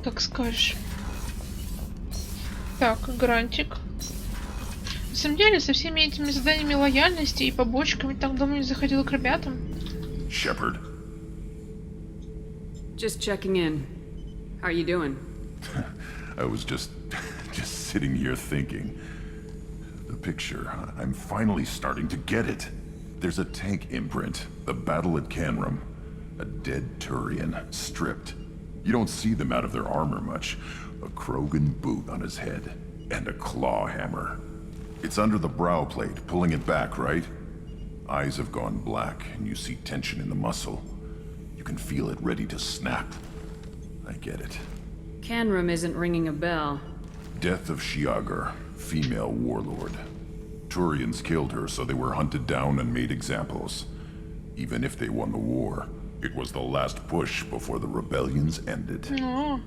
Как скажешь. Так, грантик. На самом деле, со всеми этими заданиями лояльности и побочками так давно не заходила к ребятам. Shepard. Just checking in. How are you doing? I was just sitting here thinking. The picture, I'm finally starting to get it. There's a tank imprint, the battle at Canrum. A dead Turian, stripped. You don't see them out of their armor much. A Krogan boot on his head, and a claw hammer. It's under the brow plate, pulling it back, right? Eyes have gone black, and you see tension in the muscle. You can feel it ready to snap. I get it. Canrum isn't ringing a bell. Death of Shiagar, female warlord. Turians killed her, so they were hunted down and made examples. Even if they won the war, it was the last push before the rebellions ended. Oh.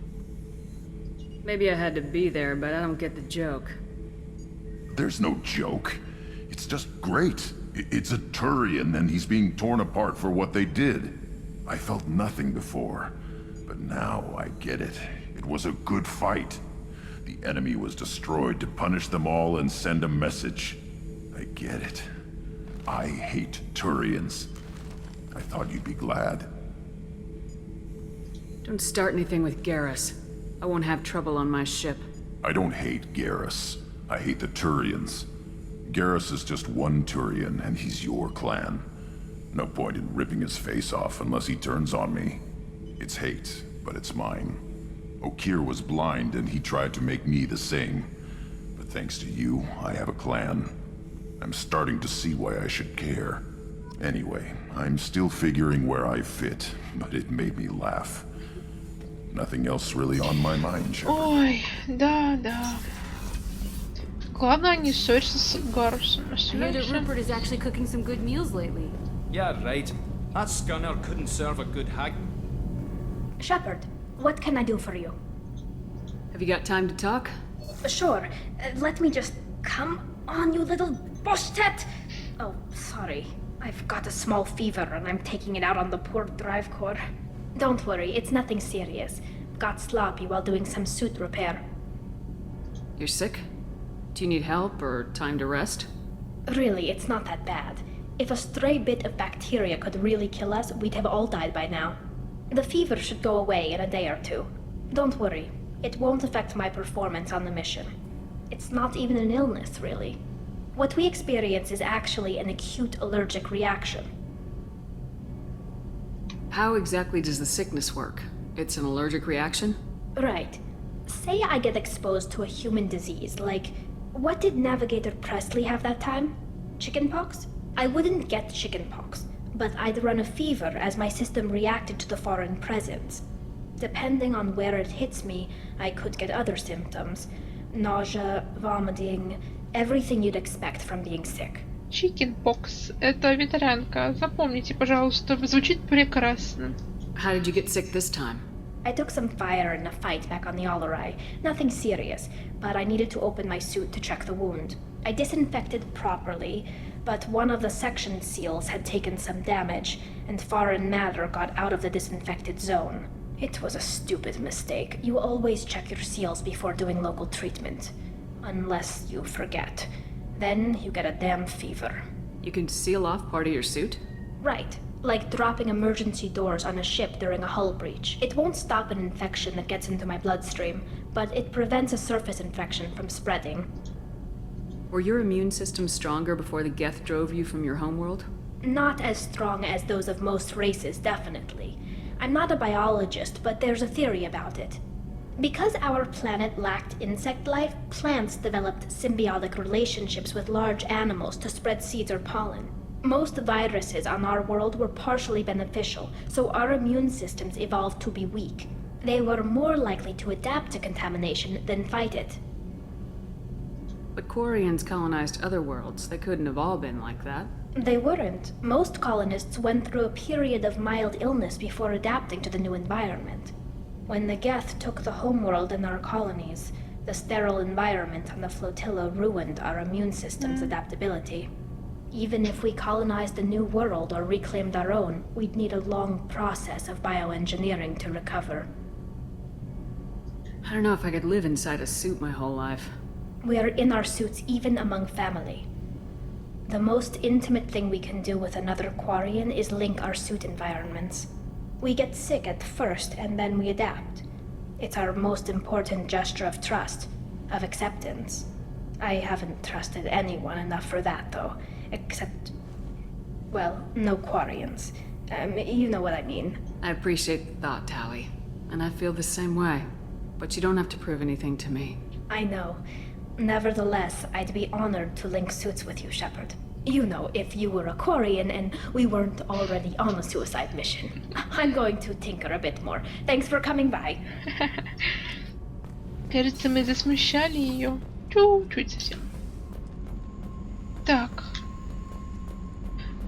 Maybe I had to be there, but I don't get the joke. There's no joke. It's just great. It's a Turian, and he's being torn apart for what they did. I felt nothing before, but now I get it. It was a good fight. The enemy was destroyed to punish them all and send a message. I get it. I hate Turians. I thought you'd be glad. Don't start anything with Garrus. I won't have trouble on my ship. I don't hate Garrus. I hate the Turians. Garrus is just one Turian, and he's your clan. No point in ripping his face off unless he turns on me. It's hate, but it's mine. Okir was blind, and he tried to make me the same. But thanks to you, I have a clan. I'm starting to see why I should care. Anyway, I'm still figuring where I fit, but it made me laugh. Nothing else really on my mind, Shepard. Ой, да. Главное, не ссорься с Гарусом. I hear that Rupert is actually cooking some good meals lately. Yeah, right. That scunner couldn't serve a good hag. Shepard, what can I do for you? Have you got time to talk? Sure. Let me just... Come on, you little boshtet! Oh, sorry. I've got a small fever and I'm taking it out on the poor drive core. Don't worry, it's nothing serious. Got sloppy while doing some suit repair. You're sick? Do you need help or time to rest? Really, it's not that bad. If a stray bit of bacteria could really kill us, we'd have all died by now. The fever should go away in a day or two. Don't worry, it won't affect my performance on the mission. It's not even an illness, really. What we experience is actually an acute allergic reaction. How exactly does the sickness work? It's an allergic reaction? Right. Say I get exposed to a human disease, like... What did Navigator Presley have that time? Chickenpox? I wouldn't get chickenpox, but I'd run a fever as my system reacted to the foreign presence. Depending on where it hits me, I could get other symptoms. Nausea, vomiting, everything you'd expect from being sick. Chickenpox. Это ветрянка. Запомните, пожалуйста. Звучит прекрасно. How did you get sick this time? I took some fire in a fight back on the Allerai. Nothing serious, but I needed to open my suit to check the wound. I disinfected properly, but one of the section seals had taken some damage, and foreign matter got out of the disinfected zone. It was a stupid mistake. You always check your seals before doing local treatment. Unless you forget. Then you get a damn fever. You can seal off part of your suit? Right. Like dropping emergency doors on a ship during a hull breach. It won't stop an infection that gets into my bloodstream, but it prevents a surface infection from spreading. Were your immune system stronger before the Geth drove you from your homeworld? Not as strong as those of most races, definitely. I'm not a biologist, but there's a theory about it. Because our planet lacked insect life, plants developed symbiotic relationships with large animals to spread seeds or pollen. Most viruses on our world were partially beneficial, so our immune systems evolved to be weak. They were more likely to adapt to contamination than fight it. But Quarians colonized other worlds. They couldn't have all been like that. They weren't. Most colonists went through a period of mild illness before adapting to the new environment. When the Geth took the homeworld and our colonies, the sterile environment on the flotilla ruined our immune system's adaptability. Even if we colonized a new world or reclaimed our own, we'd need a long process of bioengineering to recover. I don't know if I could live inside a suit my whole life. We are in our suits even among family. The most intimate thing we can do with another Quarian is link our suit environments. We get sick at first and then we adapt. It's our most important gesture of trust, of acceptance. I haven't trusted anyone enough for that, though. Except, well, no Quarians. You know what I mean. I appreciate the thought, Towie. And I feel the same way. But you don't have to prove anything to me. I know. Nevertheless, I'd be honored to link suits with you, Shepard. You know, if you were a Quarian and we weren't already on a suicide mission. I'm going to tinker a bit more. Thanks for coming by. Кажется, мы засмущали ее. Чуть-чуть совсем. Так.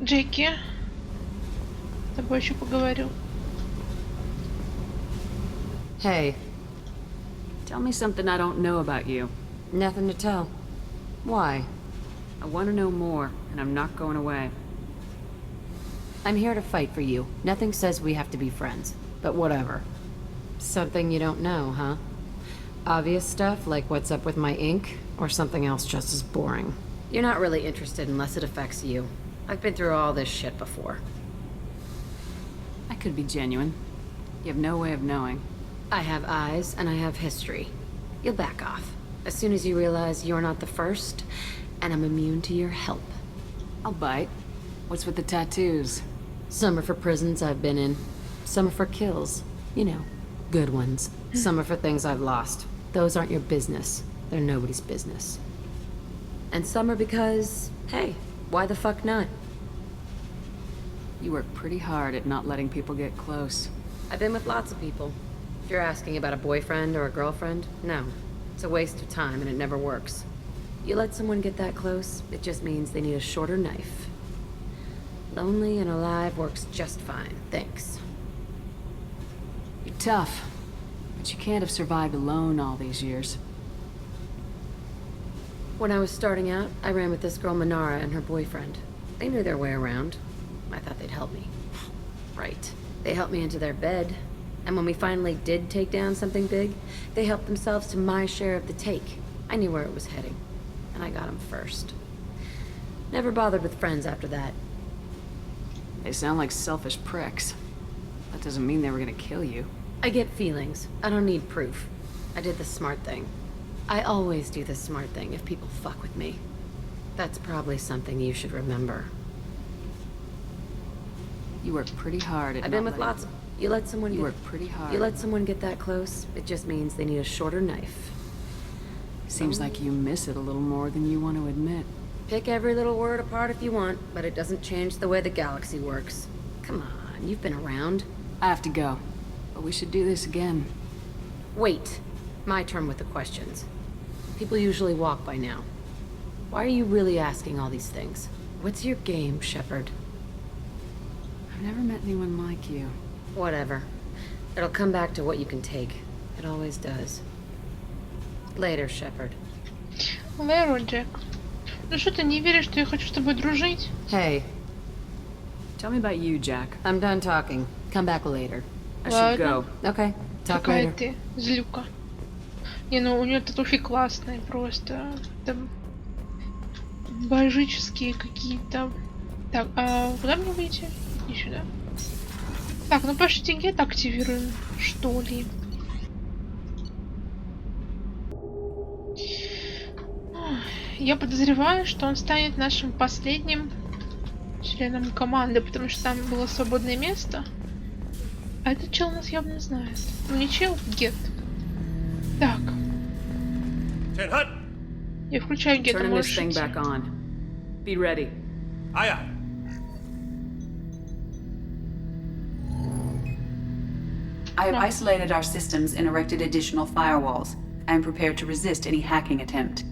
Джеки. С тобой еще поговорю. Hey. Tell me something I don't know about you. Nothing to tell. Why? I want to know more, and I'm not going away. I'm here to fight for you. Nothing says we have to be friends, but whatever. Something you don't know, huh? Obvious stuff, like what's up with my ink, or something else just as boring? You're not really interested unless it affects you. I've been through all this shit before. I could be genuine. You have no way of knowing. I have eyes, and I have history. You'll back off. As soon as you realize you're not the first, and I'm immune to your help. I'll bite. What's with the tattoos? Some are for prisons I've been in. Some are for kills. You know, good ones. Some are for things I've lost. Those aren't your business. They're nobody's business. And some are because, hey, why the fuck not? You work pretty hard at not letting people get close. I've been with lots of people. If you're asking about a boyfriend or a girlfriend, no. It's a waste of time and it never works. You let someone get that close, it just means they need a shorter knife. Lonely and alive works just fine, thanks. You're tough, but you can't have survived alone all these years. When I was starting out, I ran with this girl Manara and her boyfriend. They knew their way around. I thought they'd help me. Right. They helped me into their bed. And when we finally did take down something big, they helped themselves to my share of the take. I knew where it was heading. And I got them first. Never bothered with friends after that. They sound like selfish pricks. That doesn't mean they were gonna kill you. I get feelings. I don't need proof. I did the smart thing. I always do the smart thing if people fuck with me. That's probably something you should remember. You work pretty hard at I've been with lots of... You let someone You work pretty hard. You let someone get that close, it just means they need a shorter knife. Seems like you miss it a little more than you want to admit. Pick every little word apart if you want, but it doesn't change the way the galaxy works. Come on, you've been around. I have to go, but we should do this again. Wait. My turn with the questions. People usually walk by now. Why are you really asking all these things? What's your game, Shepard? I've never met anyone like you. Whatever. It'll come back to what you can take. It always does. Later, Shepard. Леру, Джек. Ну что, ты не веришь, что я хочу с тобой дружить? Hey. Tell me about you, Jack. I'm done talking. Come back later. I should go. Okay. Talk Какая later. ты злюка. Не, ну у нее татухи классные просто. Там божические какие-то. Так, а куда мне выйти? Иди сюда. Так, ну почти гет активируем, что ли. Я подозреваю, что он станет нашим последним членом команды, потому что там было свободное место. А этот чел нас явно знает. Ну не чел, гет. Так. Я включаю гет. Turning this thing back on. Be ready. Aye, aye. I have isolated our systems and erected additional firewalls. I am prepared to resist any hacking attempt.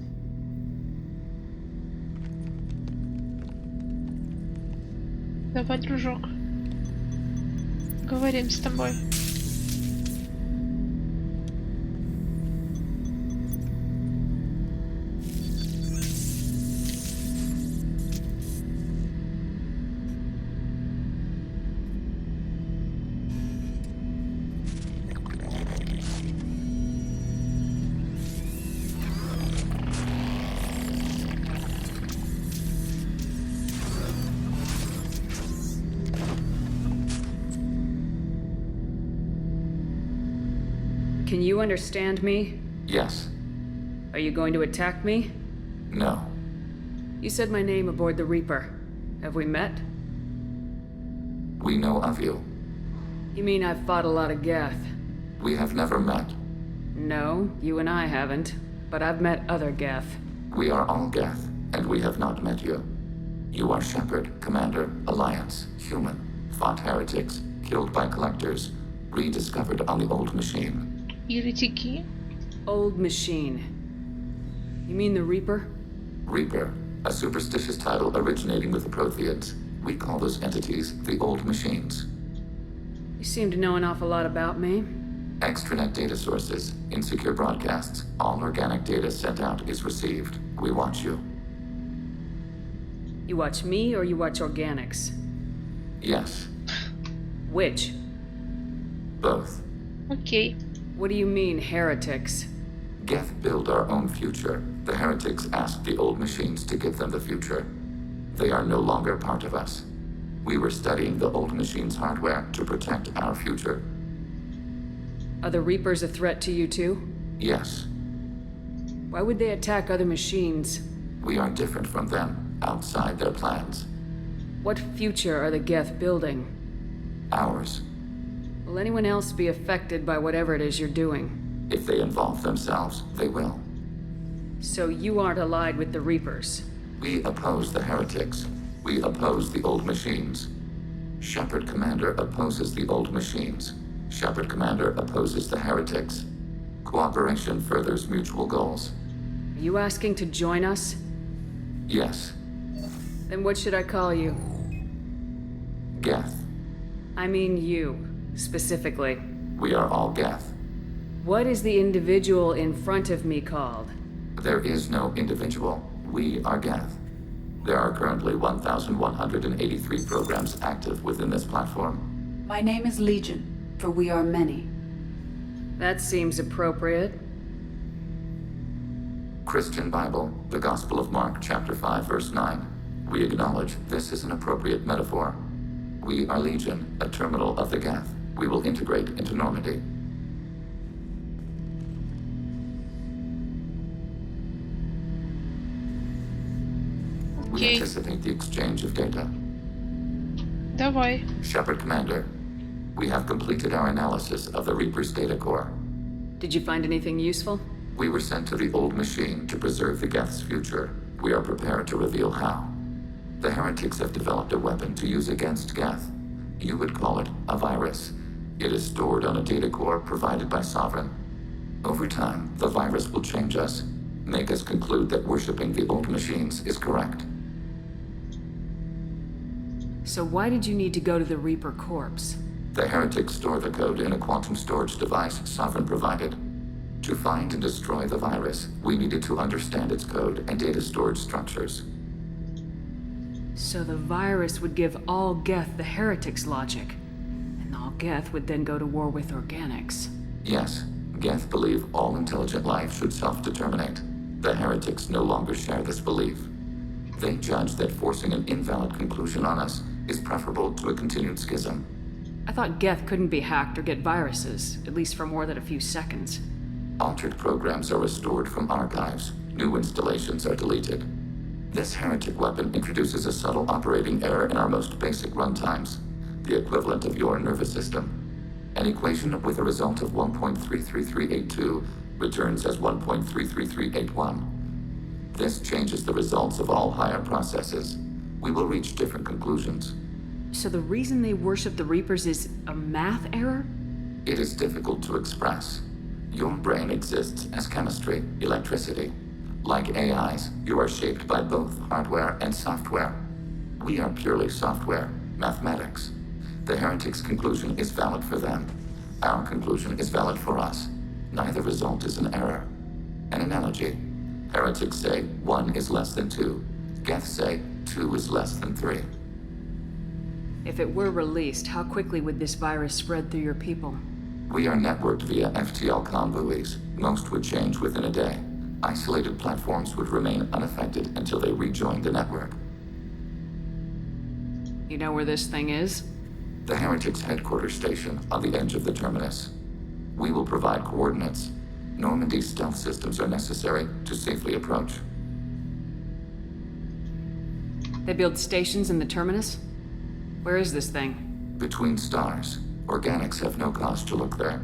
Давай, дружок. Говорим с тобой. Can you understand me? Yes. Are you going to attack me? No. You said my name aboard the Reaper. Have we met? We know of you. You mean I've fought a lot of Geth? We have never met. No, you and I haven't. but I've met other Geth. We are all Geth, and we have not met you. You are Shepard, Commander, Alliance, human, fought heretics, killed by collectors, rediscovered on the old machine. Еретики? Old machine. You mean the Reaper? Reaper, a superstitious title originating with the Protheans. We call those entities the old machines. You seem to know an awful lot about me. Extranet data sources, insecure broadcasts, all organic data sent out is received. We watch you. You watch me or you watch organics? Yes. Which? Both. Okay. What do you mean, heretics? Geth build our own future. The heretics asked the old machines to give them the future. They are no longer part of us. We were studying the old machines' hardware to protect our future. Are the Reapers a threat to you too? Yes. Why would they attack other machines? We are different from them, outside their plans. What future are the Geth building? Ours. Will anyone else be affected by whatever it is you're doing? If they involve themselves, they will. So you aren't allied with the Reapers? We oppose the heretics. We oppose the old machines. Shepard Commander opposes the old machines. Shepard Commander opposes the heretics. Cooperation furthers mutual goals. Are you asking to join us? Yes. Then what should I call you? Geth. I mean you, specifically. We are all Geth. What is the individual in front of me called? There is no individual. We are Geth. There are currently 1,183 programs active within this platform. My name is Legion, for we are many. That seems appropriate. Christian Bible, the Gospel of Mark, chapter 5, verse 9. We acknowledge this is an appropriate metaphor. We are Legion, a terminal of the Geth. We will integrate into Normandy. We anticipate the exchange of data. Давай. Shepard Commander, we have completed our analysis of the Reaper's data core. Did you find anything useful? We were sent to the old machine to preserve the Geth's future. We are prepared to reveal how. The heretics have developed a weapon to use against Geth. You would call it a virus. It is stored on a data core provided by Sovereign. Over time, the virus will change us, make us conclude that worshipping the old machines is correct. So why did you need to go to the Reaper corpse? The heretics store the code in a quantum storage device Sovereign provided. To find and destroy the virus, we needed to understand its code and data storage structures. So the virus would give all Geth the heretics' logic, and all Geth would then go to war with organics. Yes, Geth believe all intelligent life should self-determinate. The heretics no longer share this belief. They judge that forcing an invalid conclusion on us is preferable to a continued schism. I thought Geth couldn't be hacked or get viruses, at least for more than a few seconds. Altered programs are restored from archives. New installations are deleted. This heretic weapon introduces a subtle operating error in our most basic runtimes, the equivalent of your nervous system. An equation with a result of 1.33382 returns as 1.33381. This changes the results of all higher processes. We will reach different conclusions. So the reason they worship the Reapers is a math error? It is difficult to express. Your brain exists as chemistry, electricity. Like AIs, you are shaped by both hardware and software. We are purely software, mathematics. The heretics' conclusion is valid for them. Our conclusion is valid for us. Neither result is an error. An analogy. Heretics say 1 is less than 2. Geth say 2 is less than 3. If it were released, how quickly would this virus spread through your people? We are networked via FTL comm buoys. Most would change within a day. Isolated platforms would remain unaffected until they rejoined the network. You know where this thing is? The heretics' headquarters station on the edge of the terminus. We will provide coordinates. Normandy's stealth systems are necessary to safely approach. They build stations in the terminus? Where is this thing? Between stars. Organics have no cause to look there.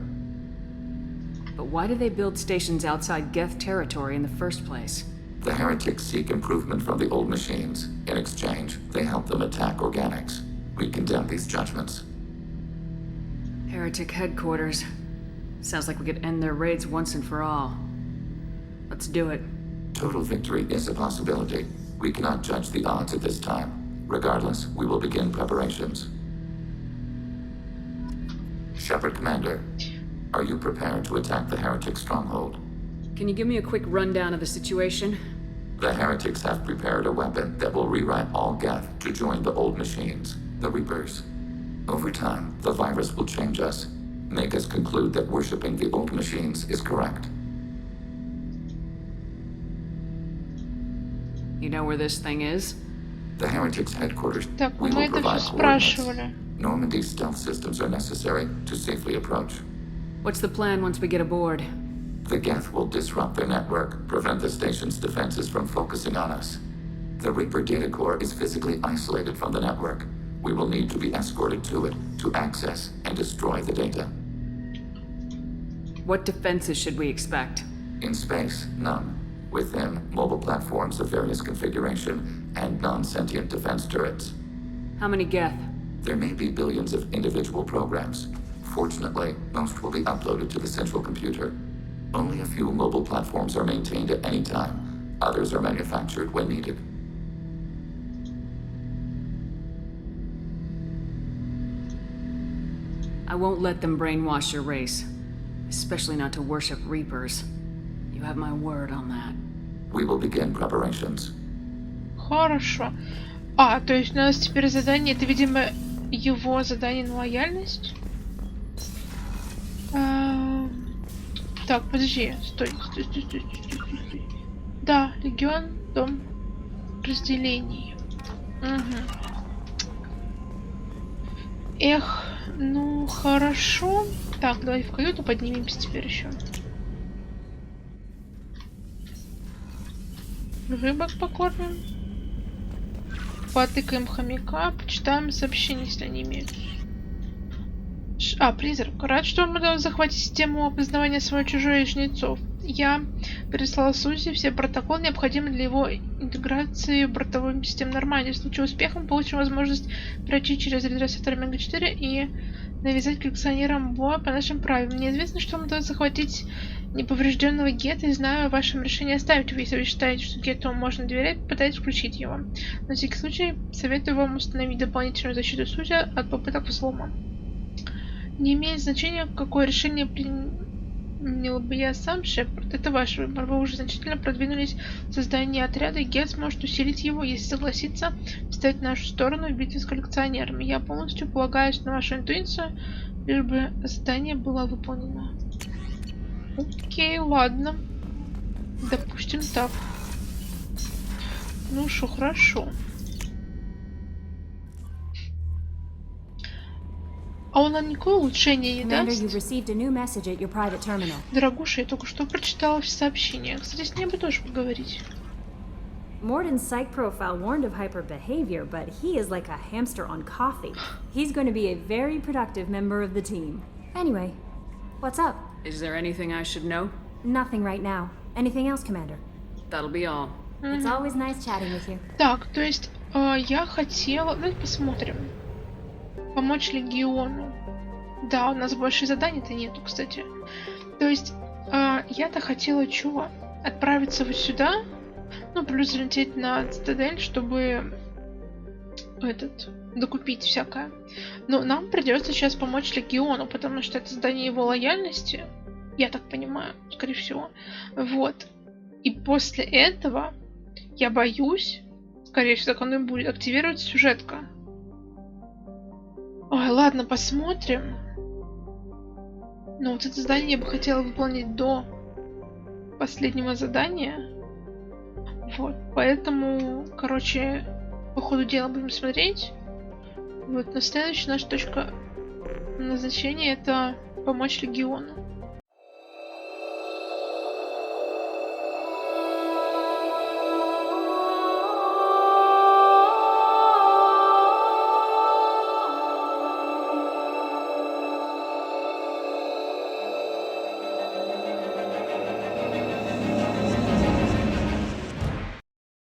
But why do they build stations outside Geth territory in the first place? The heretics seek improvement from the old machines. In exchange, they help them attack organics. We condemn these judgments. Heretic headquarters. Sounds like we could end their raids once and for all. Let's do it. Total victory is a possibility. We cannot judge the odds at this time. Regardless, we will begin preparations. Shepard, Commander, are you prepared to attack the heretic stronghold? Can you give me a quick rundown of the situation? The heretics have prepared a weapon that will rewrite all Geth to join the old machines, the Reapers. Over time, the virus will change us, make us conclude that worshipping the old machines is correct. You know where this thing is? The heretics' headquarters. Так, We мы will это provide все coordinates. спрашивали. Normandy's stealth systems are necessary to safely approach. What's the plan once we get aboard? The Geth will disrupt their network, prevent the station's defenses from focusing on us. The Reaper data core is physically isolated from the network. We will need to be escorted to it to access and destroy the data. What defenses should we expect? In space, none. Within, mobile platforms of various configuration and non-sentient defense turrets. How many Geth? There may be billions of individual programs. Fortunately, most will be uploaded to the central computer. Only a few mobile platforms are maintained at any time. Others are manufactured when needed. I won't let them brainwash your race. Especially not to worship Reapers. You have my word on that. We will begin preparations. Хорошо. А, то есть у нас теперь задание, это, видимо, его задание на лояльность? Так, подожди, стой. Да, легион, дом разделений. Угу. Эх, ну хорошо. Так, давай в каюту поднимемся теперь еще. Рыбок покормим. Потыкаем хомяка, почитаем сообщения, если они имеют. Призрак. Рад, что вам удалось захватить систему опознавания свой-чужой и Жнецов. Я переслала Сузи все протоколы, необходимые для его интеграции в бортовую систему Нормандии. В случае успеха мы получим возможность пройти через редресатор Омега-4 и навязать коллекционерам боя по нашим правилам. Мне известно, что вам удалось захватить неповрежденного Гетта, и знаю о вашем решении оставить его. Если вы считаете, что Гетту можно доверять, попытайтесь включить его. На всякий случай, советую вам установить дополнительную защиту Сузи от попыток взлома. Не имеет значения, какое решение принял бы я сам, Шепард. Это ваш выбор. Вы уже значительно продвинулись в создании отряда, и Гетт сможет усилить его, если согласится встать в нашу сторону в битве с коллекционерами. Я полностью полагаюсь на вашу интуицию, лишь бы задание было выполнено. Окей, ладно. Допустим так. Ну шо, хорошо. А он нам никакое улучшение не даст? Дорогуша, я только что прочитала все сообщения. Кстати, с ней бы тоже поговорить. Morden's psych profile warned of hyper behavior, but he is like a hamster on coffee. He's going to be a very productive member of the team. Anyway, what's up? Is there anything I should know? Nothing right now. Anything else, Commander? That'll be all. It's always nice chatting with you. Так, то есть я хотела... Давайте посмотрим. Помочь легиону. Да, у нас больше заданий-то нету, кстати. То есть я-то хотела чего? Отправиться вот сюда. Ну, плюс лететь на Цитадель, чтобы докупить всякое. Но нам придется сейчас помочь легиону, потому что это задание его лояльности. Я так понимаю, скорее всего. Вот. И после этого, я боюсь, скорее всего, так оно и будет, активировать сюжетка. Ой, ладно, посмотрим. Но вот это задание я бы хотела выполнить до последнего задания. Вот, поэтому, короче, по ходу дела будем смотреть. Вот, но следующая наша точка назначения — это помочь легиону.